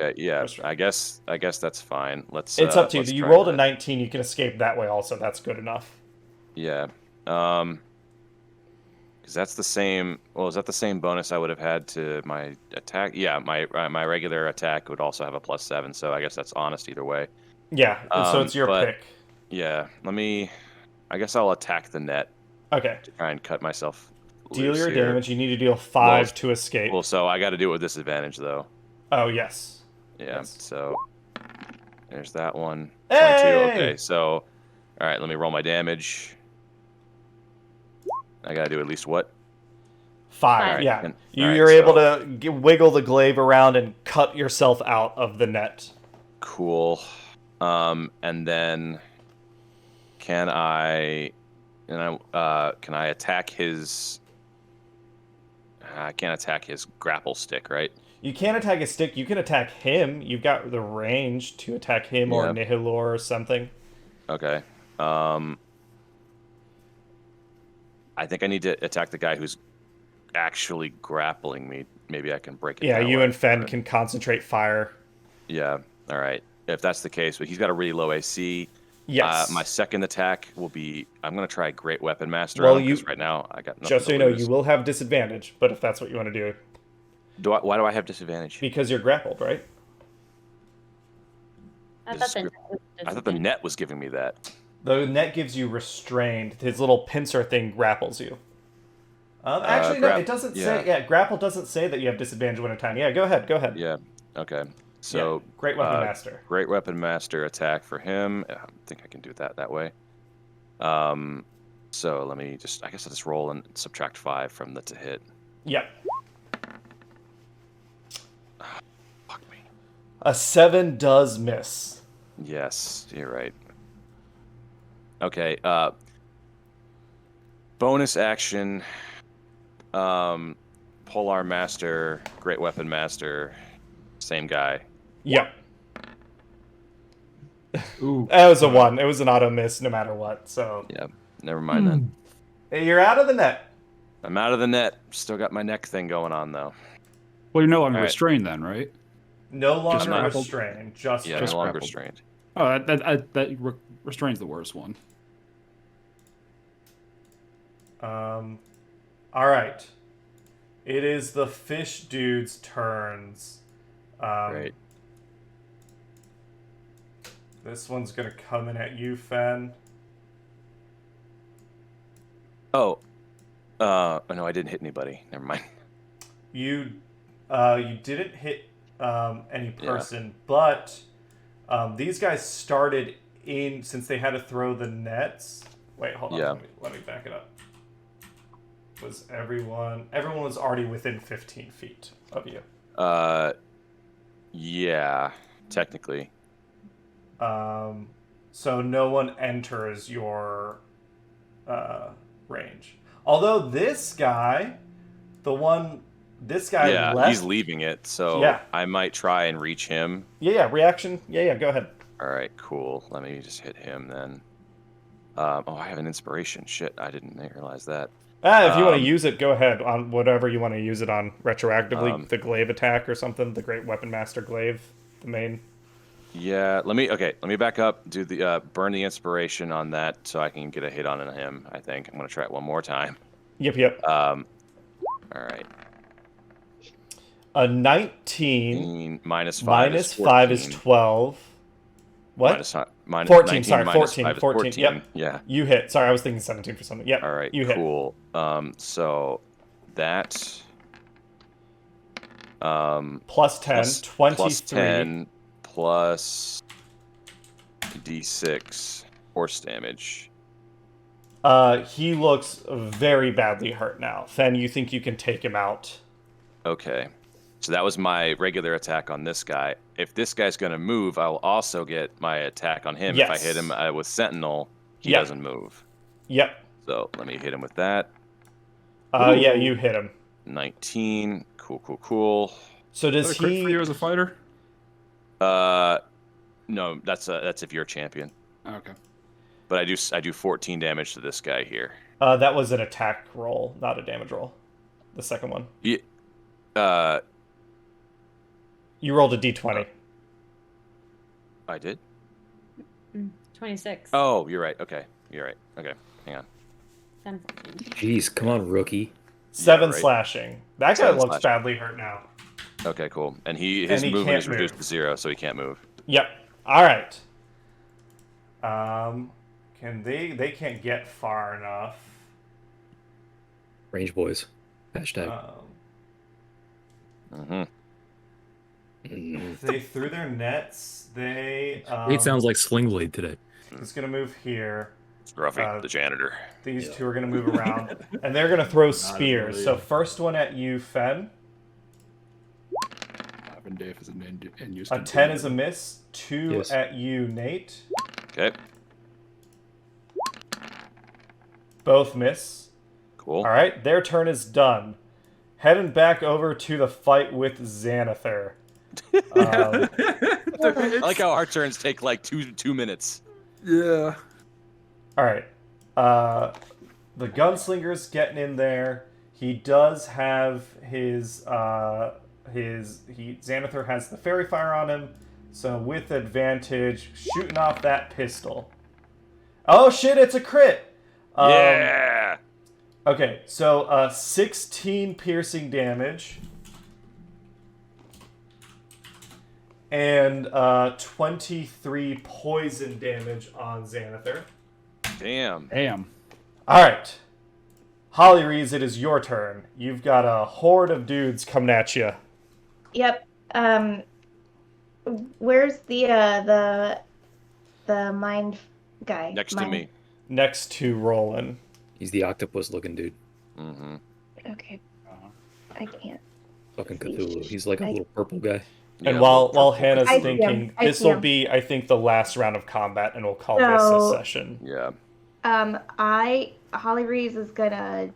I guess that's fine.
It's up to you. You rolled a 19. You can escape that way. Also, that's good enough.
Yeah. Because that's the same. Well, is that the same bonus I would have had to my attack? Yeah, my regular attack would also have a +7. So I guess that's honest either way.
Yeah. So it's your pick.
Yeah. I guess I'll attack the net.
Okay.
To try and cut myself.
Deal your damage. You need to deal 5 to escape.
Well, so I got to do it with disadvantage though.
Oh yes.
Yeah.
Yes.
So there's that one.
Hey!
22. Okay. So all right. Let me roll my damage. I gotta do at least what?
5.
Right.
Yeah. You're able to wiggle the glaive around and cut yourself out of the net.
Cool. And then can I attack his? I can't attack his grapple stick, right?
You can't attack his stick. You can attack him. You've got the range to attack him or Nihilor or something.
Okay. I think I need to attack the guy who's actually grappling me. Maybe I can break it.
Yeah, you and Fen can concentrate fire.
Yeah. All right. If that's the case, but he's got a really low AC.
Yes.
My second attack will be. I'm going to try Great Weapon Master.
Well,
because right now I got nothing.
Just so you know, you will have disadvantage. But if that's what you want to do.
Why do I have disadvantage?
Because you're grappled, right?
I thought
the net was giving me that.
The net gives you restrained. His little pincer thing grapples you. Actually, no, it doesn't say. Yeah, grapple doesn't say that you have disadvantage when attacking. Yeah, go ahead.
Yeah. Okay. So
Great Weapon Master.
Great Weapon Master attack for him. I think I can do that way. So let me just. I guess I'll just roll and subtract 5 from the to hit.
Yep.
Fuck me.
A 7 does miss.
Yes, you're right. Okay, bonus action, Polar Master, Great Weapon Master, same guy.
Yep.
Ooh.
That was a 1. It was an auto miss no matter what, so...
Yeah, never mind then.
Hey, you're out of the net.
I'm out of the net. Still got my neck thing going on, though.
Well, you're no longer restrained then, right?
No longer restrained, just
no longer restrained.
Oh, that restrains the worst one.
Alright. It is the fish dude's turns.
Great.
This one's gonna come in at you, Fen.
Oh. No, I didn't hit anybody. Never mind.
You didn't hit any person, but these guys started in, since they had to throw the nets. Wait, hold on. Let me back it up. Was everyone was already within 15 feet of you?
Yeah, technically.
So no one enters your range. Although this guy, the one This guy
Yeah,
left.
he's leaving it, so
Yeah.
I might try and reach him.
Yeah, reaction. Yeah, go ahead.
All right, cool. Let me just hit him then. Oh, I have an inspiration. Shit, I didn't realize that.
If you want to use it, go ahead on whatever you want to use it on retroactively. The glaive attack or something. The Great Weapon Master glaive, the main.
Yeah, let me back up. Do the burn the inspiration on that so I can get a hit on him. I think I'm gonna try it one more time.
Yep.
All right.
A 19
minus 5
minus
is
5 is 12. What?
Minus
14.
19
Sorry,
minus
14.
5 is
14. Yep.
Yeah.
You hit. Sorry, I was thinking 17 for something. Yep.
All right.
You hit.
Cool. So that.
Plus 10. 23.
Plus 10 plus d6 force damage.
He looks very badly hurt now. Fen, you think you can take him out?
Okay. So that was my regular attack on this guy. If this guy's going to move, I'll also get my attack on him.
Yes.
If I hit him with Sentinel, he
Yep.
doesn't move.
Yep.
So let me hit him with that.
Yeah, you hit him.
19. Cool.
So does
Is that a crit
he...
for you as a fighter?
No, that's if you're a champion.
Okay.
But I do 14 damage to this guy here.
that was an attack roll, not a damage roll. The second one.
Yeah.
You rolled a d20.
I did?
26.
Oh, you're right. Okay. You're right. Okay. Hang on.
10.
Jeez, come on, rookie.
7
right.
slashing. That guy
7
looks
slashing.
badly hurt now.
Okay, cool. And his
And he
movement
can't
is reduced
move.
to 0, so he can't move.
Yep. All right. Can they can't get far enough.
Range boys. Hashtag.
Mm-hmm.
They threw their nets. They.
It sounds like Sling Blade today.
He's gonna move here.
Scruffy, the janitor.
These two are gonna move around, and they're gonna throw spears. So first one at you, Fen. A 10 is a miss. 2
Yes.
at you, Nate.
Okay,
Both miss.
cool.
All right, their turn is done. Heading back over to the fight with Xanathar.
I like how our turns take like two minutes.
Yeah.
All right. The gunslinger's getting in there. He does have his Xanathar has the fairy fire on him, so with advantage, shooting off that pistol. Oh shit! It's a crit.
Yeah.
Okay, so 16 piercing damage and 23 poison damage on Xanathar.
Damn.
All right, Holly Rees, it is your turn. You've got a horde of dudes coming at you.
Yep. Where's the mind guy?
Next to me.
Next to Rolan.
He's the octopus-looking dude.
Mm-hmm.
Okay. I can't.
Fucking Cthulhu. He's like a little purple guy.
And
Yeah,
while Hannah's
I see
thinking,
him. I
this
see
will
him.
be, I think, the last round of combat, and we'll call this
So-
a session.
Yeah.
Holly Reeves is gonna.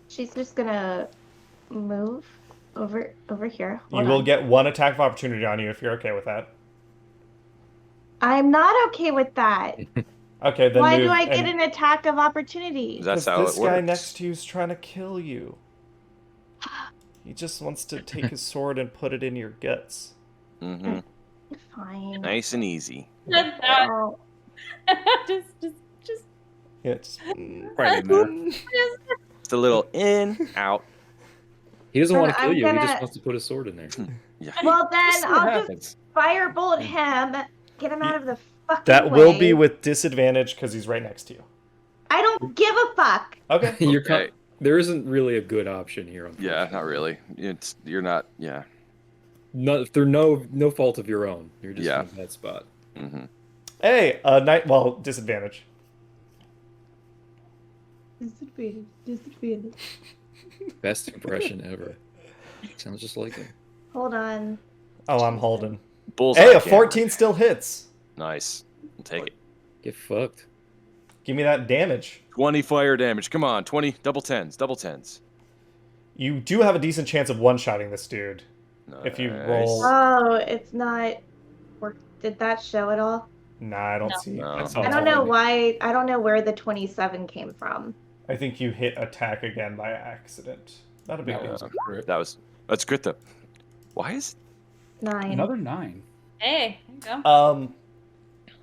She's just gonna move over here. Hold
You will
on.
get one attack of opportunity on you if you're okay with that.
I'm not okay with that.
Okay, then
Why
move,
do I get
and-
an attack of opportunity?
That's
'cause
how
this
it
guy
works.
next to you is trying to kill you. He just wants to take his sword and put it in your guts.
Mm-hmm.
Fine.
Nice and easy.
Oh,
just
Yeah, it's,
Right in there.
Just a little in, out.
He doesn't want to
I'm
kill you. He
gonna-
just wants to put his sword in there.
Yeah.
well then
See what
I'll just
happens.
firebolt him. Get him out of the fucking
that
way.
will be with disadvantage because he's right next to you.
I don't give a fuck.
Okay.
You're
Okay.
there isn't really a good option here.
Yeah, not really. You're not. Yeah.
No, through no fault of your own. You're just
Yeah.
in that spot.
Mm-hmm.
Hey, disadvantage.
Disadvantage.
Best impression ever. Sounds just like him.
Hold on.
Oh, I'm holding.
Bullseye.
Hey, a
camera.
14 still hits.
Nice. I'll take it.
Get fucked.
Give me that damage.
20 fire damage. Come on, 20 double tens, double tens.
You do have a decent chance of one-shotting this dude.
Nice.
If you roll.
Oh, it's not. Did that show at all?
Nah, I don't
No.
see.
No.
I
I don't know why. I don't know where the 27 came from.
I think you hit attack again by accident. Not a big
That
deal.
was a crit.
That's good though. Why is
9.
Another 9.
Hey, there you go.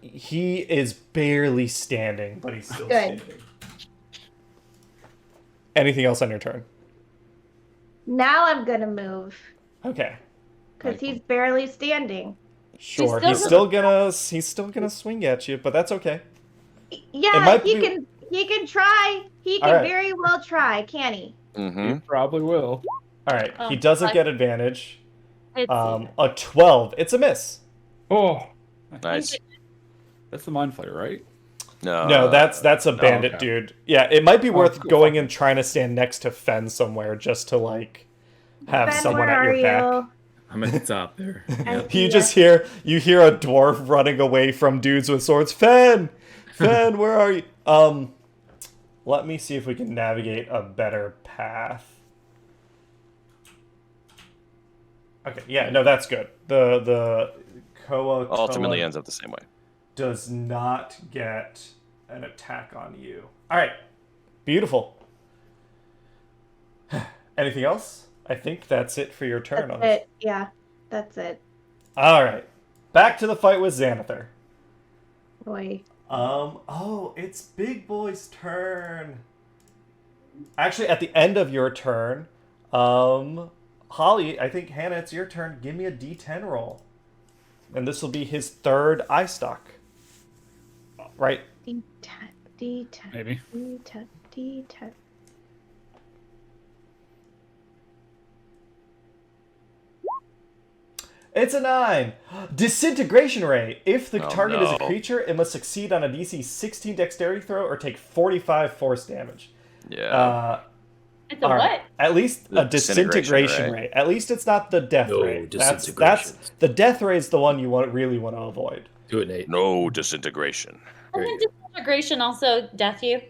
He is barely standing, but he's still
Good.
standing. Anything else on your turn?
Now I'm gonna move
Okay.
because he's barely standing.
Sure.
still
He's still gonna swing at you, but that's okay.
Yeah,
might
he
be-
can. He can try. He
All
can
right.
very well try, can he?
Mm-hmm.
You probably will.
All right.
Oh,
He doesn't
I-
get advantage.
It's,
A 12. It's a miss.
Oh,
Nice.
that's the mind flayer, right?
No, that's a bandit
okay.
dude. Yeah, it might be worth
cool.
going and trying to stand next to Fen somewhere just to like have
Ben,
someone
where
at your
are
back.
you?
I'm at the top there.
I see
You
ya.
just hear a dwarf running away from dudes with swords. Fen, where are you? Let me see if we can navigate a better path. Okay, yeah, no, that's good. The Koa
Ultimately ends up the same way.
does not get an attack on you. All right, beautiful. Anything else? I think that's it for your turn.
That's it. Yeah, that's it.
All right, back to the fight with Xanathar.
Boy.
Oh, it's Big Boy's turn. Actually, at the end of your turn, Holly, I think Hannah, it's your turn. Give me a D10 roll, and this will be his third eye stock. Right?
D10. D10.
Maybe.
D10. D10.
It's a 9. Disintegration Ray. If the
Oh,
target is a
no.
creature, it must succeed on a DC 16 dexterity throw or take 45 force damage.
Yeah.
it's a
All
what?
right. At least
The
a disintegration
disintegration
ray. At least it's not the death
No
ray. That's
disintegrations.
the death ray is the one you really want to avoid.
Do it, Nate.
No disintegration.
Doesn't disintegration also death you?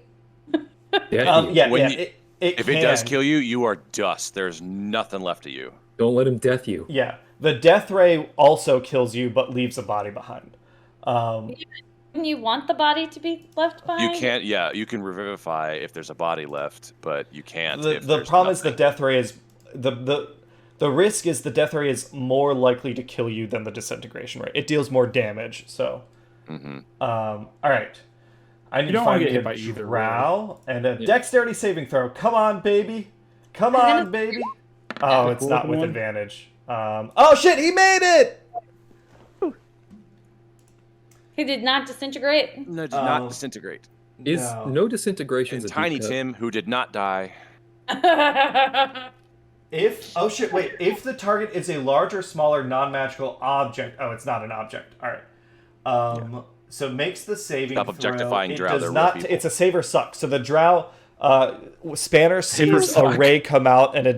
Yeah,
Yeah,
When
yeah.
you-
It
If it does
can.
kill you, you are dust. There's nothing left of you.
don't let him death you.
Yeah, the death ray also kills you, but leaves a body behind.
Wouldn't you want the body to be left behind?
You can't. Yeah, you can revivify if there's a body left, but you can't.
The
if there's
problem is the
nothing.
death ray is the risk is the death ray is more likely to kill you than the disintegration ray. It deals more damage. So,
Mhm.
all right. I need to
don't wanna
find
get hit
a
by either
drow and a dexterity saving throw. Come on, baby. Come on, baby. Oh, it's not with
One.
advantage. Oh shit, he made it.
He did not disintegrate.
No, did not disintegrate.
Is no disintegrations
And
a
Tiny
deep cut?
Tim, who did not die.
If if the target is a large or smaller non-magical object. Oh, it's not an object. All right. So makes the saving
Stop
throw.
objectifying
It
drow,
does
they're real
not.
people.
It's a save or suck. So the drow Spanner
Save or
sees a
suck.
ray come out and the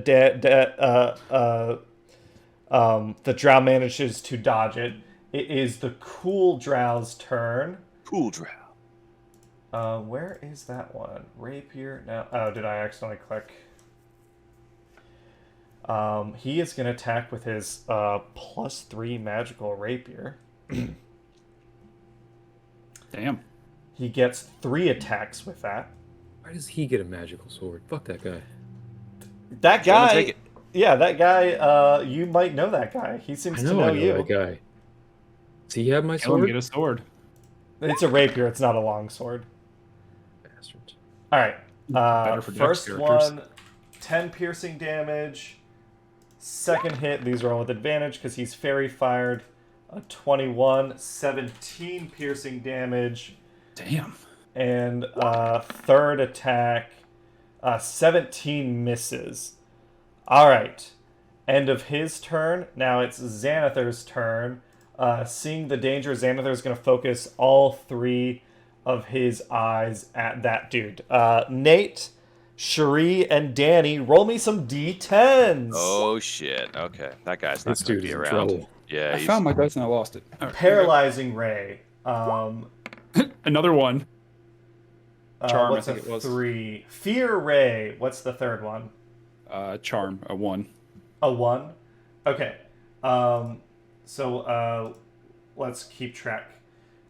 drow manages to dodge it. It is the cool drow's turn.
Cool drow.
Where is that one? Rapier. No. Oh, did I accidentally click? He is going to attack with his +3 magical rapier.
Damn.
He gets 3 attacks with that.
Why does he get a magical sword? Fuck that guy.
That
Go and
guy.
take it.
Yeah, that guy. You might know that guy. He seems
I
to
know
know
I know
you.
that guy. Does he have my
Kill him,
sword?
get a sword.
It's a rapier. It's not a long sword.
Bastard.
All right.
Better for dex
First
characters.
one, 10 piercing damage. Second hit, these are all with advantage because he's fairy fired. A 21, 17 piercing damage.
Damn.
And third attack, 17 misses. All right. End of his turn. Now it's Xanathar's turn. Seeing the danger, Xanathar is going to focus all 3 of his eyes at that dude. Nate, Cherie, and Danny, roll me some D10s.
Oh shit. Okay, that guy's not
This
going
dude
to be
is in
around.
trouble.
Yeah,
I
he's,
found my dice and I lost it. All right,
Paralyzing ray.
Another one. Charm,
What's
I think
a
it was.
3? Fear Ray. What's the third one?
Charm, a 1.
A 1? Okay. So let's keep track.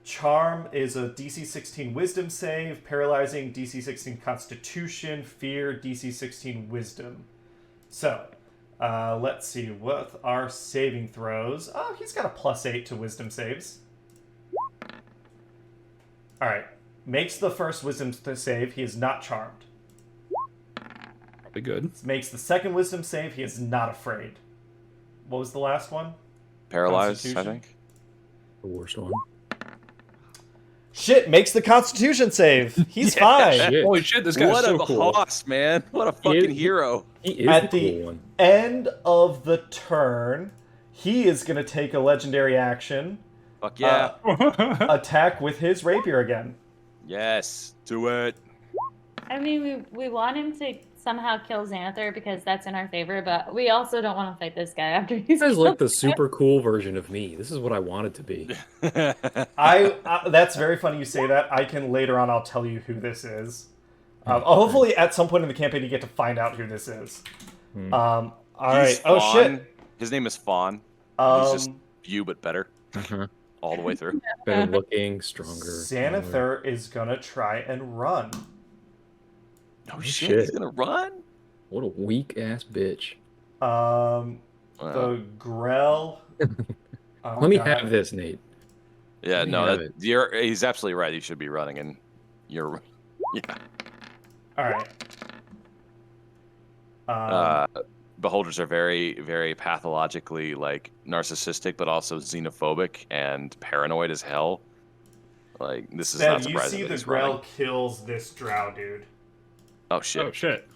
Charm is a DC 16 Wisdom save, paralyzing DC 16 Constitution, Fear DC 16 Wisdom. So, let's see what our saving throws. Oh, he's got a +8 to Wisdom saves. All right, makes the first Wisdom save. He is not charmed.
Probably good.
Makes the second Wisdom save. He is not afraid. What was the last one?
Paralyzed, I think.
The worst one.
Shit, makes the Constitution save. He's fine.
Shit.
Holy shit, this guy's
What
so
a
cool.
hoss, man! What a fucking hero!
He is
At
the
the
cool one.
end of the turn, he is going to take a legendary action.
Fuck yeah!
Attack with his rapier again.
Yes, do it.
I mean, we want him to somehow kill Xanathar because that's in our favor, but we also don't want to fight this guy after he's
This is like
killed
the
him.
super cool version of me. This is what I wanted to be.
That's very funny you say that. I can later on. I'll tell you who this is. Hopefully, at some point in the campaign, you get to find out who this is. All right. Oh shit.
His name is Fawn. He's just you, but better. All the way through.
Better looking, stronger.
Xanathar is gonna try and run.
Oh shit! He's gonna run.
What a weak ass bitch.
The Grell.
Let me have this, Nate.
Yeah,
Let me
no,
have it.
he's absolutely right. You should be running, and you're, yeah.
All right.
Beholders are very, very pathologically like narcissistic, but also xenophobic and paranoid as hell. Like this is not
Spev, you
surprising.
see
that
the
he's
Grell
running.
kills this drow dude.
Oh shit!
Oh shit.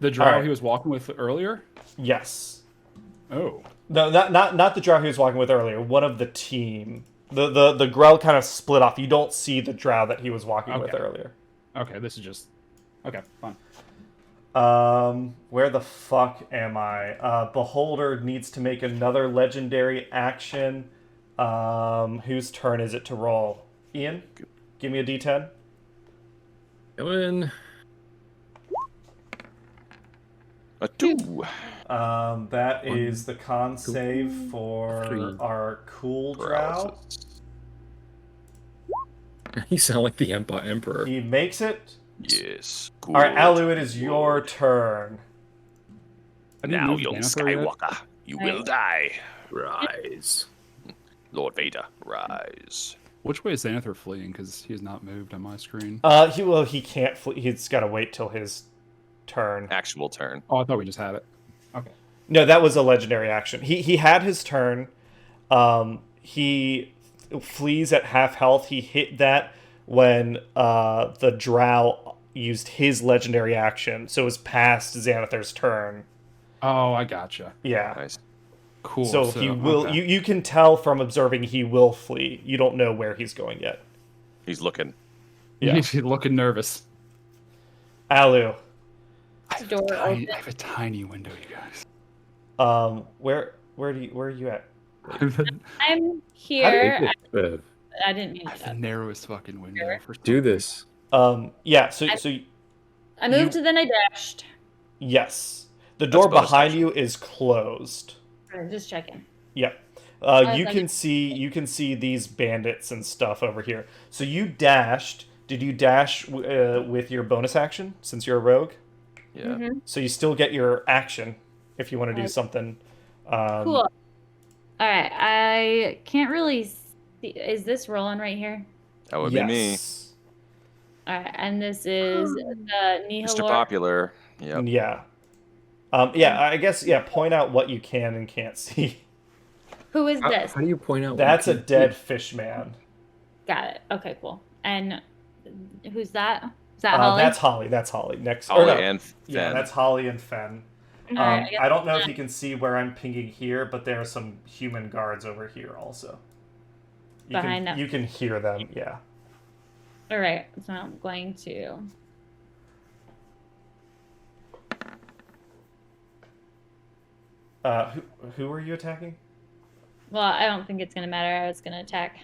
The drow
Alright.
he was walking with earlier?
Yes.
Oh.
No, not the drow he was walking with earlier. One of the team. The Grell kind of split off. You don't see the drow that he was walking with
Okay.
earlier.
Okay, this is just... Okay, fine.
Where the fuck am I? Beholder needs to make another legendary action. Whose turn is it to roll? Ian, give me a D10.
Go in.
A 2.
That is the con save for
3.
our cool drow.
Paralysis.
You sound like the Emperor.
He makes it.
Yes. Cool.
All right, Alu, it is your turn.
Have you
Now,
moved
young
Xanathar yet?
Skywalker, you will die.
Rise.
Lord Vader, rise.
Which way is Xanathar fleeing? Because he has not moved on my screen.
He can't flee. He's got to wait till his turn.
Actual turn.
Oh, I thought we just had it. Okay.
No, that was a legendary action. He had his turn. He flees at half health. He hit that when the drow used his legendary action, so it was past Xanathar's turn.
Oh, I gotcha.
Yeah.
Nice.
Cool.
So he will.
Okay.
You can tell from observing he will flee. You don't know where he's going yet.
He's looking.
Yeah.
He's looking nervous.
Alu.
Door
I
open.
have a tiny window, you guys.
Where are you at?
I'm here.
Bev,
I didn't mean
I have
to.
the narrowest fucking window. For
do this.
Yeah. So
I moved and then I dashed.
yes, the door
bonus
behind
action.
you is closed.
Just checking.
Yeah. You can see these bandits and stuff over here. So you dashed. Did you dash with your bonus action since you're a rogue?
Yeah.
Mm-hmm.
So you still get your action if you want to do something.
Cool. All right. I can't really see. Is this Rolan right here?
That would be me.
Yes.
All right. And this is the
Mr.
Nihilor.
Popular. Yep.
Yeah. Yeah. I guess. Yeah. Point out what you can and can't see.
Who is this?
How do you point out?
That's a
what you
dead fish man.
Got it. Okay, cool. And who's that? Is that Holly?
That's Holly. That's Holly. Next.
Holly
or no.
and
Yeah,
Fen.
that's Holly and Fen.
All right, I guess
I don't know if you can see where I'm pinging here, but there are some human guards over here also.
Behind them.
You can hear them, yeah.
All right. So I'm going to.
Who are you attacking?
Well, I don't think it's gonna matter. I was gonna attack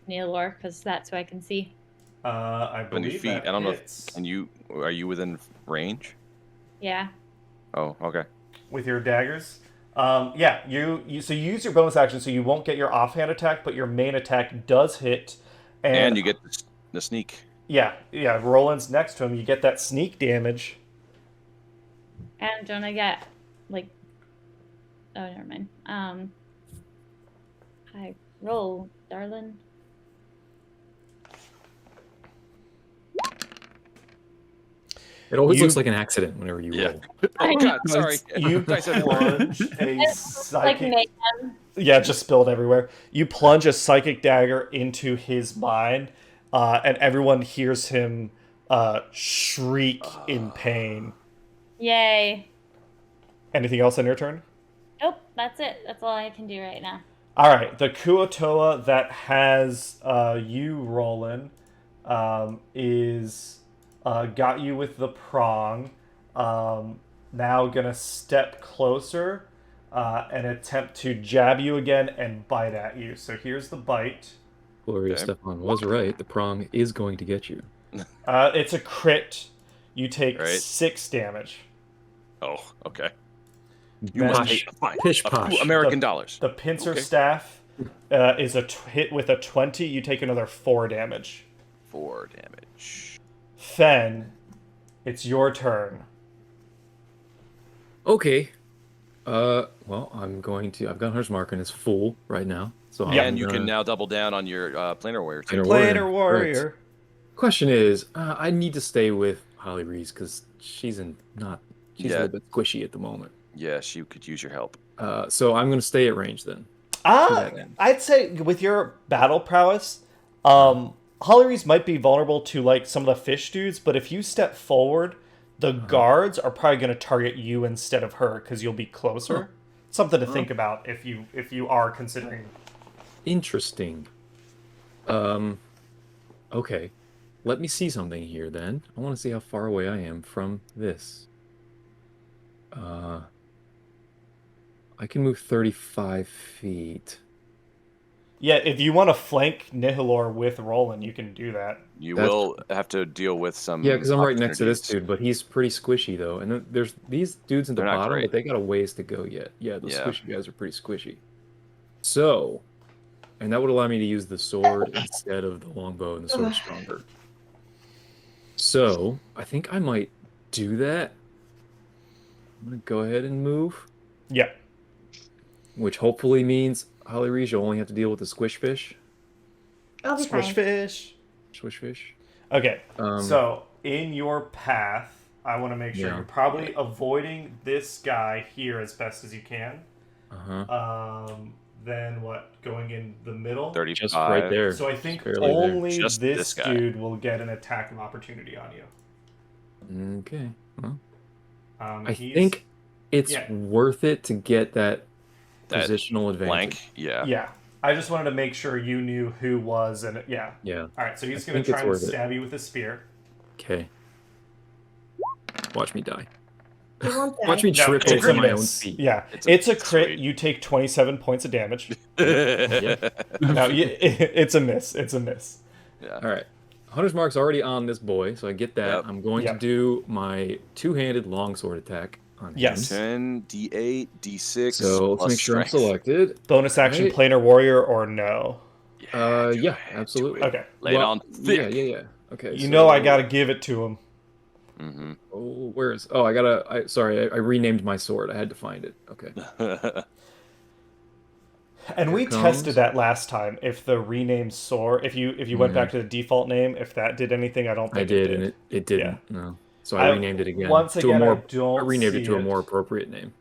Nihilor because that's who I can see.
I
70
believe
feet.
that
I don't know.
hits.
Are you within range?
Yeah.
Oh, okay.
With your daggers. Yeah, you use your bonus action, so you won't get your offhand attack, but your main attack does hit,
And you get the sneak.
Yeah. Roland's next to him. You get that sneak damage.
And don't I get like? Oh, never mind. Hi, roll, darling.
It always looks like an accident whenever you roll.
Oh God, sorry.
You
I said
plunge a
Like
psychic.
mayhem.
Yeah, it just spilled everywhere. You plunge a psychic dagger into his mind, and everyone hears him shriek in pain.
Yay.
Anything else on your turn?
Nope, that's it. That's all I can do right now.
All right, the Kuotoa that has you, Roland, is got you with the prong. Now gonna step closer and attempt to jab you again and bite at you. So here's the bite.
Gloria Stefan was right. The prong is going to get you.
It's a crit. You take
Right.
6 damage.
Oh, okay.
Then
Pish posh.
American dollars.
The pincer
Okay.
staff is a hit with a 20. You take another 4 damage.
4 damage.
Fen, it's your turn.
Okay. Well, I've got Hunter's Mark and it's full right now. So
Yeah.
And you can now double down on your planar warrior too.
Planar warrior.
Correct. Question is, I need to stay with Holly Reese because she's a little bit squishy at the moment.
Yeah, she could use your help.
So I'm going to stay at range then.
I'd say with your battle prowess, Holly Reese might be vulnerable to like some of the fish dudes, but if you step forward, the guards are probably going to target you instead of her because you'll be closer. Something to think about if you are considering.
Interesting. Okay. Let me see something here then. I want to see how far away I am from this. I can move 35 feet.
Yeah, if you want to flank Nihilor with Roland, you can do that.
You will have to deal with some.
Yeah, because I'm right next to this
opportunities.
dude, but he's pretty squishy though. And then there's these dudes at the
They're not
bottom,
great.
but they got a ways to go yet. Yeah, those
Yeah.
squishy guys are pretty squishy. So, and that would allow me to use the sword instead of the longbow, and the sword's stronger. So, I think I might do that. I'm gonna go ahead and move,
Yeah.
which hopefully means Holly Reese, you'll only have to deal with the squish fish.
I'll be
Squish
fine.
fish.
Squish fish.
Okay,
Um,
so in your path, I want to make sure
Yeah.
you're probably avoiding this guy here as best as you can. Then what? Going in the middle?
35.
Just right there.
So I think
Barely there.
only
Just
this
this guy.
dude will get an attack of opportunity on you.
Okay. Well, I
He's-
think it's
yeah.
worth it to get that
That
positional advantage.
Blank. Yeah.
Yeah. I just wanted to make sure you knew who was, and yeah.
Yeah.
All right, so he's
I
going to
think
try
it's
and
worth it.
stab you with a spear.
Okay. Watch me die.
He won't die.
Watch me
No,
trip
it's
over
a
my own
miss.
feet.
Yeah,
It's
it's
a-
a crit.
sweet.
You take 27 points of damage.
Yeah.
No, it's a miss. It's a miss.
Yeah.
All right. Hunter's Mark's already on this boy, so I get that.
Yep.
I'm going
Yep.
to do my two-handed longsword attack on
Yes.
him.
10, D8, D6.
So let's
plus
make sure I'm
strength.
selected.
Bonus action,
Right.
planar warrior, or no?
Do
Yeah,
it,
absolutely.
do it.
Okay.
Lay it on thick.
Yeah. Okay.
You
so-
know I gotta give it to him.
Mm-hmm.
Oh, where is? Oh, sorry, I renamed my sword. I had to find it. Okay.
And we
Here comes.
tested that last time. If the renamed sword, if you went back to the default name, if that did anything, I don't think
I did,
it
and
did.
it didn't. No. So I renamed it again.
Once
to
again,
a more,
I don't
I renamed it
see
to a
it.
more appropriate name.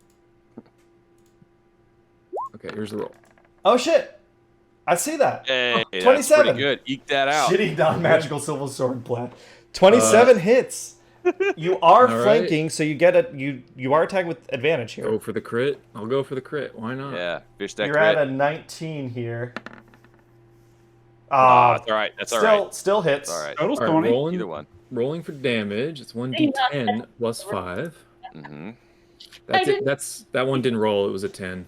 Okay, here's the roll.
Oh shit! I see that.
Hey, that's
27.
pretty good. Eke that out.
Shitty non-magical silver sword blast. 27 hits. You are
all right.
flanking, so you get you are attacking with advantage here.
Go for the crit. I'll go for the crit. Why not?
Yeah. Fish that
You're
crit.
at a 19 here.
That's all right. That's all right.
Still hits.
All right.
Total's
All right,
20.
Either one.
rolling for damage. It's 1d10 plus 5.
Mm-hmm.
That's it. That one didn't roll. It was a 10.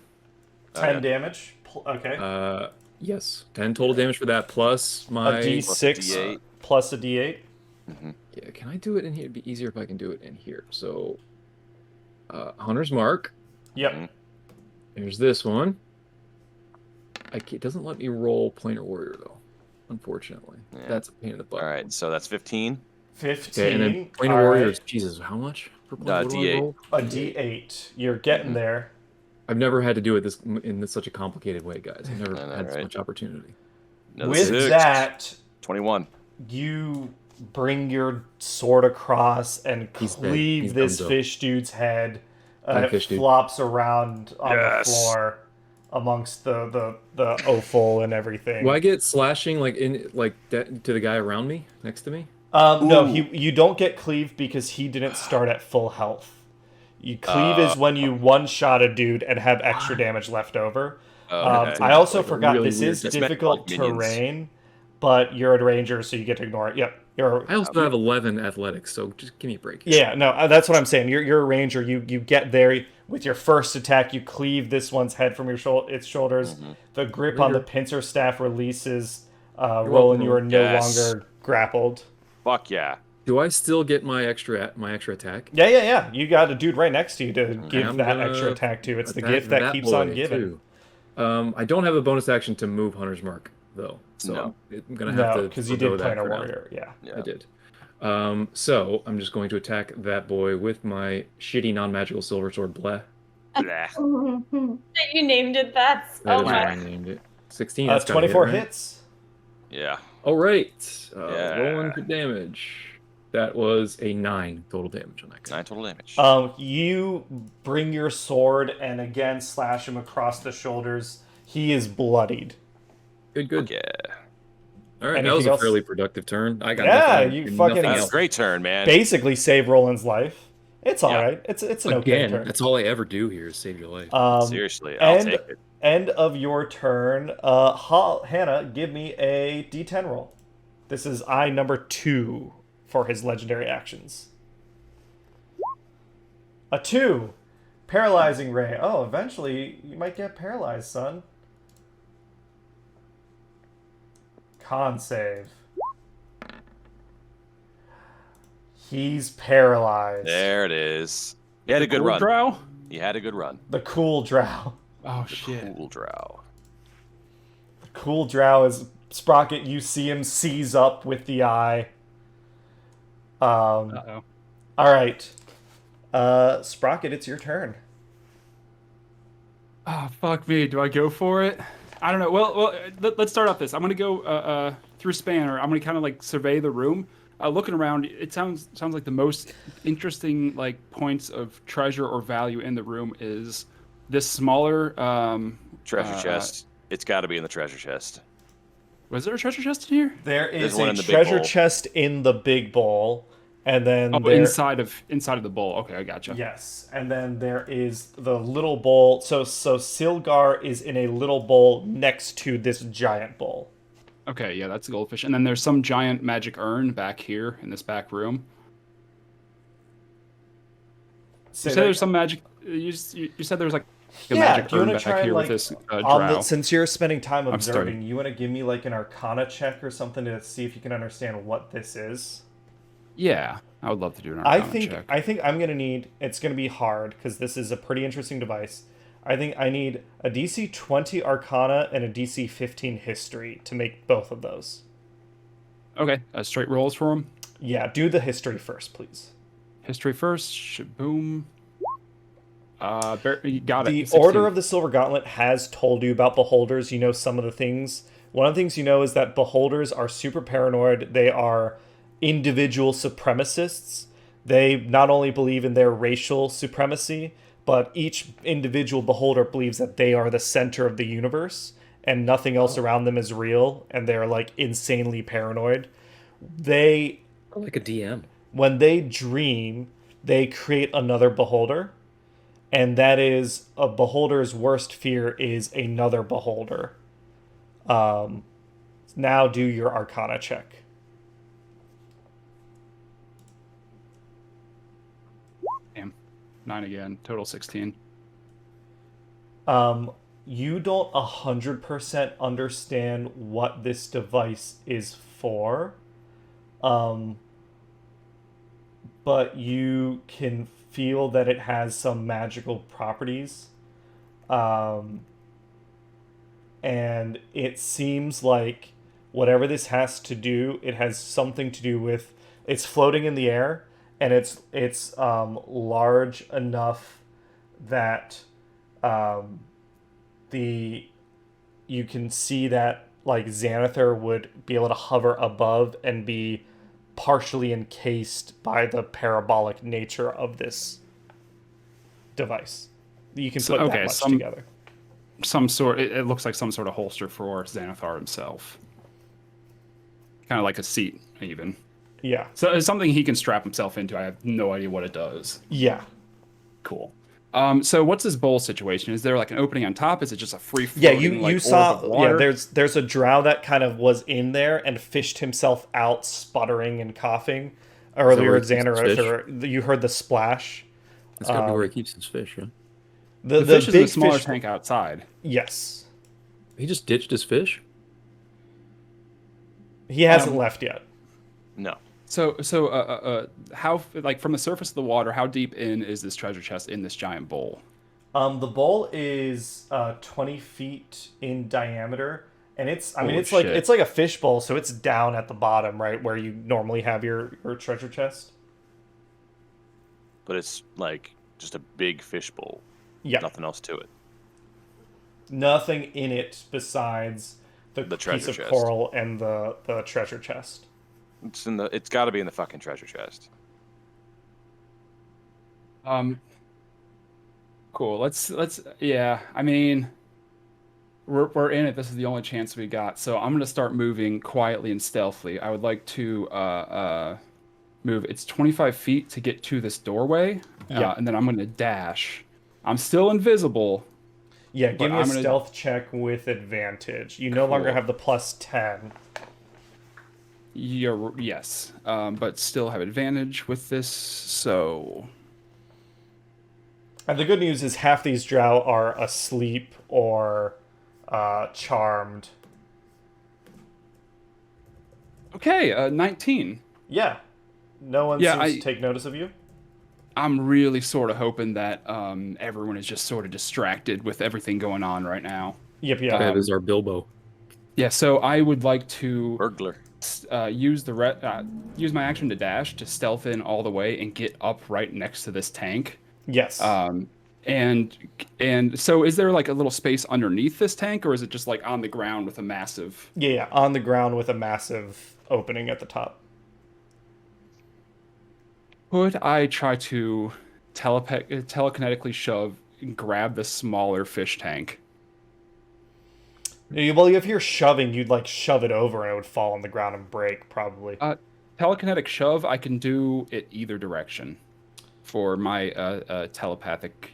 10 damage. Okay.
Yes, 10 total damage for that plus my
A D6 plus a D8.
Mm-hmm.
Yeah, can I do it in here? It'd be easier if I can do it in here. So, Hunter's Mark.
Yep.
Mm-hmm.
There's this one. It doesn't let me roll Planar Warrior though, unfortunately.
Yeah.
That's a pain in the butt.
All right, so that's 15.
15.
Okay, and then Planar Warrior is, Jesus, how much? Per point? What do I
D8.
roll?
A D8. You're getting there.
I've never had to do it in such a complicated way, guys. I've never
I know,
had this
right?
much opportunity.
Another
With
6.
that,
21.
you bring your sword across and
He's dead.
cleave
He's
this
done so.
fish dude's head.
Bye,
It
fish dude.
flops around on the
Yes.
floor amongst the offal and everything.
Do I get slashing to the guy around me, next to me?
No,
Ooh.
you don't get cleave because he didn't start at full health. You cleave is when you one-shot a dude and have extra damage left over.
Okay.
I also
Like a
forgot
really
this
weird
is
technique.
difficult
Like minions.
terrain, but you're a ranger, so you get to ignore it. Yep,
I also have 11 athletics, so just give me a break.
yeah, no, that's what I'm saying. You're a ranger. You get there with your first attack. You cleave this one's head from its shoulders.
Mm-hmm.
The grip on the
Later.
pincer staff releases. Roland,
welcome,
you are no
Yes.
longer grappled.
Fuck yeah.
Do I still get my extra attack?
Yeah. You got a dude right next to you to give
I'm
that
gonna
extra attack to. It's the
attack
gift that keeps on
boy,
giving.
too. I don't have a bonus action to move Hunter's Mark though, so
No.
I'm gonna have
No,
to
because you
forgo
did
that
Planar
for now.
Warrior. Yeah.
Yeah.
I did. So I'm just going to attack that boy with my shitty non-magical silver sword, bleh.
Blah.
You named it that.
That
Oh
is what I
my.
named it. 16. That's gotta
24
hit, right?
hits.
Yeah.
All right.
Yeah.
Rolling for damage. That was a 9 total damage on that guy.
9 total damage.
You bring your sword and again slash him across the shoulders. He is bloodied.
Good.
Yeah.
All right,
Anything
that was a
else?
fairly productive turn. I got
Yeah,
nothing,
you
nothing
fucking-
That's
else.
a great turn, man.
Basically save Roland's life. It's all
Yeah.
right. It's an okay
Again,
turn.
that's all I ever do here is save your life.
Seriously, I'll take it.
End of your turn. Hannah, give me a D10 roll. This is number 2 for his legendary actions. A 2. Paralyzing ray. Oh, eventually you might get paralyzed, son. Con save. He's paralyzed.
There it is. He had a good
Cool
run.
Drow?
He had a good run.
The cool drow.
Oh shit.
Cool drow.
The cool drow is Sprocket. You see him seize up with the eye.
Uh-oh.
All right. Sprocket, it's your turn.
Oh, fuck me. Do I go for it? I don't know. Well, let's start off this. I'm gonna go through Spanner. I'm gonna kind of like survey the room. Looking around, it sounds like the most interesting like points of treasure or value in the room is this smaller
Treasure chest. It's got to be in the treasure chest.
Was there a treasure chest in here?
There is
There's one
a
in the big
treasure
bowl.
chest in the big bowl, and then
Oh,
there,
inside of the bowl. Okay, I gotcha.
yes, and then there is the little bowl. So Silgar is in a little bowl next to this giant bowl.
Okay, yeah, that's the goldfish. And then there's some giant magic urn back here in this back room. You said there's some magic. You said there was like a magic
do you
urn
want
back
to try
here
and
with this drow.
since you're spending time
I'm
observing,
starting.
you want to give me like an Arcana check or something to see if you can understand what this is?
Yeah, I would love to do an
I
Arcana check.
think I'm gonna need. It's gonna be hard because this is a pretty interesting device. I think I need a DC 20 Arcana and a DC 15 History to make both of those.
Okay, straight rolls for him.
Yeah, do the History first, please.
History first. Shaboom. You got it.
The
16.
Order of the Silver Gauntlet has told you about beholders. You know some of the things. One of the things you know is that beholders are super paranoid. They are individual supremacists. They not only believe in their racial supremacy, but each individual beholder believes that they are the center of the universe and nothing else around them is real, and they're like insanely paranoid. They,
Like a DM.
when they dream, they create another beholder, and that is a beholder's worst fear is another beholder. Now do your Arcana check.
Damn. 9 again. Total 16.
you don't 100% understand what this device is for, but you can feel that it has some magical properties. And it seems like whatever this has to do, it has something to do with, it's floating in the air, and it's large enough that you can see that like Xanathar would be able to hover above and be partially encased by the parabolic nature of this device. You can put that much together.
Some sort. It looks like some sort of holster for Xanathar himself. Kind of like a seat, even.
Yeah.
So it's something he can strap himself into. I have no idea what it does.
Yeah.
Cool. So what's this bowl situation? Is there like an opening on top? Is it just a free
floating,
floating,
you saw there's a drow that kind of was in there and fished himself out, sputtering and coughing earlier at Xanathar. You heard the splash.
That's gotta be where he keeps his fish, yeah.
The fish is in a smaller tank outside.
Yes.
He just ditched his fish?
He hasn't left yet.
No.
So, how, like, from the surface of the water, how deep in is this treasure chest in this giant bowl?
The bowl is 20 feet in diameter, and it's
shit.
like a fish bowl, so it's down at the bottom, right where you normally have your treasure chest.
But it's like just a big fish bowl.
Yeah.
Nothing else to it.
Nothing in it besides the piece of
chest.
coral and the treasure chest.
It's got to be in the fucking treasure chest.
Cool. Let's yeah. I mean, we're in it. This is the only chance we got. So I'm gonna start moving quietly and stealthily. I would like to move. It's 25 feet to get to this doorway.
Yeah.
And then I'm gonna dash. I'm still invisible.
Yeah. Give me a stealth check with advantage. You no longer have the +10.
Yes, but still have advantage with this, so...
And the good news is half these drow are asleep or charmed.
Okay, 19.
Yeah. No one seems to take notice of you.
I'm really sort of hoping that everyone is just sort of distracted with everything going on right now.
Yep.
That is our Bilbo.
Yeah, so I would like to...
Burglar.
Use my action to dash to stealth in all the way and get up right next to this tank.
Yes.
And so is there like a little space underneath this tank, or is it just like on the ground with a massive...
Yeah, on the ground with a massive opening at the top.
Could I try to telekinetically shove and grab the smaller fish tank?
Well, if you're shoving, you'd like shove it over and it would fall on the ground and break, probably.
Telekinetic shove, I can do it either direction for my telepathic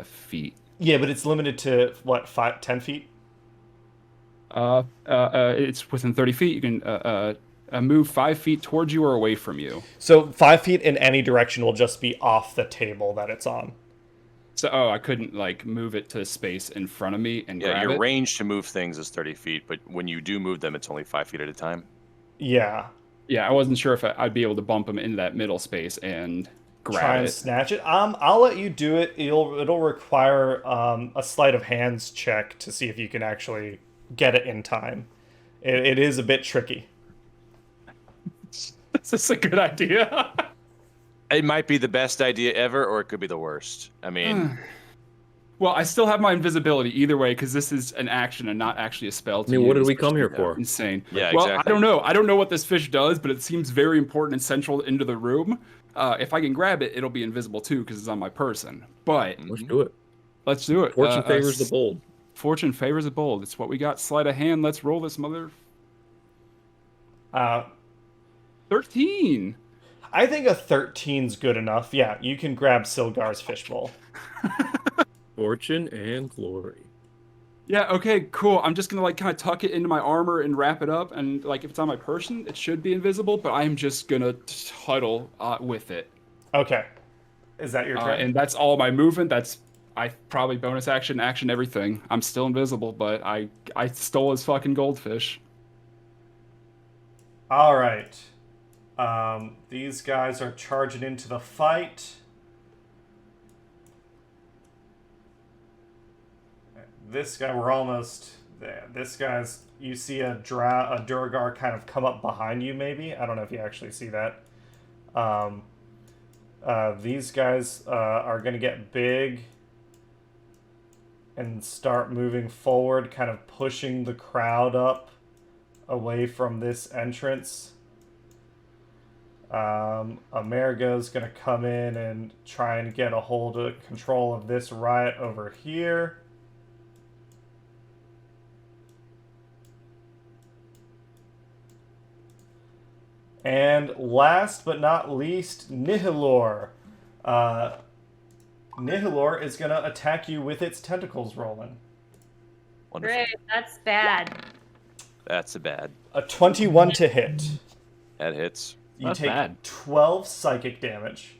feet.
Yeah, but it's limited to, what, 10 feet?
It's within 30 feet. You can move 5 feet towards you or away from you.
So 5 feet in any direction will just be off the table that it's on.
So, I couldn't, like, move it to space in front of me and grab it?
Yeah, your range to move things is 30 feet, but when you do move them, it's only 5 feet at a time.
Yeah.
Yeah, I wasn't sure if I'd be able to bump them into that middle space and grab it.
Try and snatch it. I'll let you do it. It'll require a sleight of hands check to see if you can actually get it in time. It is a bit tricky.
Is this a good idea?
It might be the best idea ever, or it could be the worst. I mean...
Well, I still have my invisibility either way, because this is an action and not actually a spell.
I mean, what did we come here for?
Insane.
Yeah,
well,
exactly.
I don't know. I don't know what this fish does, but it seems very important and central into the room. If I can grab it, it'll be invisible too, because it's on my person. But
let's do it.
Let's do it.
Fortune favors the bold.
Fortune favors the bold. It's what we got. Sleight of hand. Let's roll this mother. 13.
I think a 13's good enough. Yeah, you can grab Silgar's fishbowl.
Fortune and glory.
Yeah, okay, cool. I'm just gonna like kind of tuck it into my armor and wrap it up, and like if it's on my person, it should be invisible, but I'm just gonna huddle with it.
Okay. Is that your turn?
And that's all my movement. That's I probably bonus action everything. I'm still invisible, but I stole his fucking goldfish.
All right. These guys are charging into the fight. This guy, we're almost there. This guy's, you see a Durgar kind of come up behind you, maybe? I don't know if you actually see that. These guys are going to get big and start moving forward, kind of pushing the crowd up away from this entrance. Amerigo's going to come in and try and get a hold of control of this riot over here. And last but not least, Nihilor. Nihilor is going to attack you with its tentacles, Rolan.
Wonderful.
Great, that's bad.
That's a bad.
A 21 to hit.
That hits.
You
That's
take
bad.
12 psychic damage.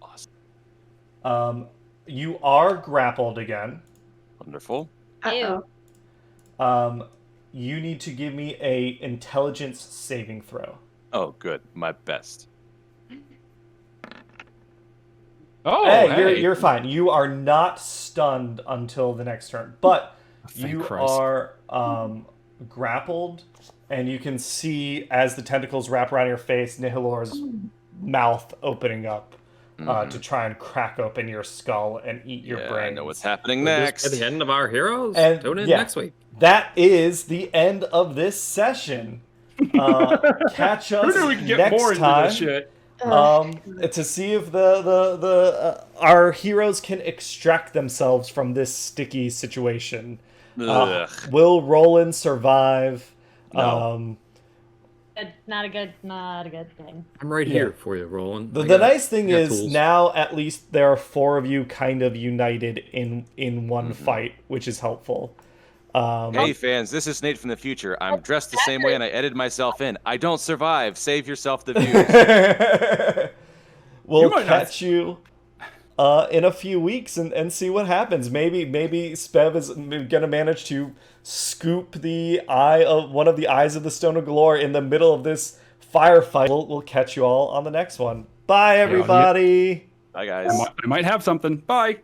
Awesome.
You are grappled again.
Wonderful.
Ew.
You need to give me a intelligence saving throw.
Oh, good. My best.
Oh,
hey. You're fine. You are not stunned until the next turn, but
Thank
you
Christ.
are grappled, and you can see as the tentacles wrap around your face, Nihilor's mouth opening up to try and crack open your skull and eat your brain.
I know what's happening
We're
next.
just at the end of our heroes.
And
Tune in
yeah,
next week.
that is the end of this session. Catch us
Who knew we could get
next
more into
time
this shit?
to see if our heroes can extract themselves from this sticky situation. Will Rolan survive?
No.
Not a good thing.
I'm right here for you, Roland.
The nice thing is
tools.
now at least there are 4 of you kind of united in one fight, which is helpful.
Hey fans, this is Nate from the future. I'm dressed the same way and I edited myself in. I don't survive. Save yourself the views.
We'll catch you in a few weeks and see what happens. Maybe Spev is gonna manage to scoop the eye of one of the eyes of the Stone of Golorr in the middle of this firefight. We'll catch you all on the next one. Bye everybody.
Bye guys.
I might have something. Bye.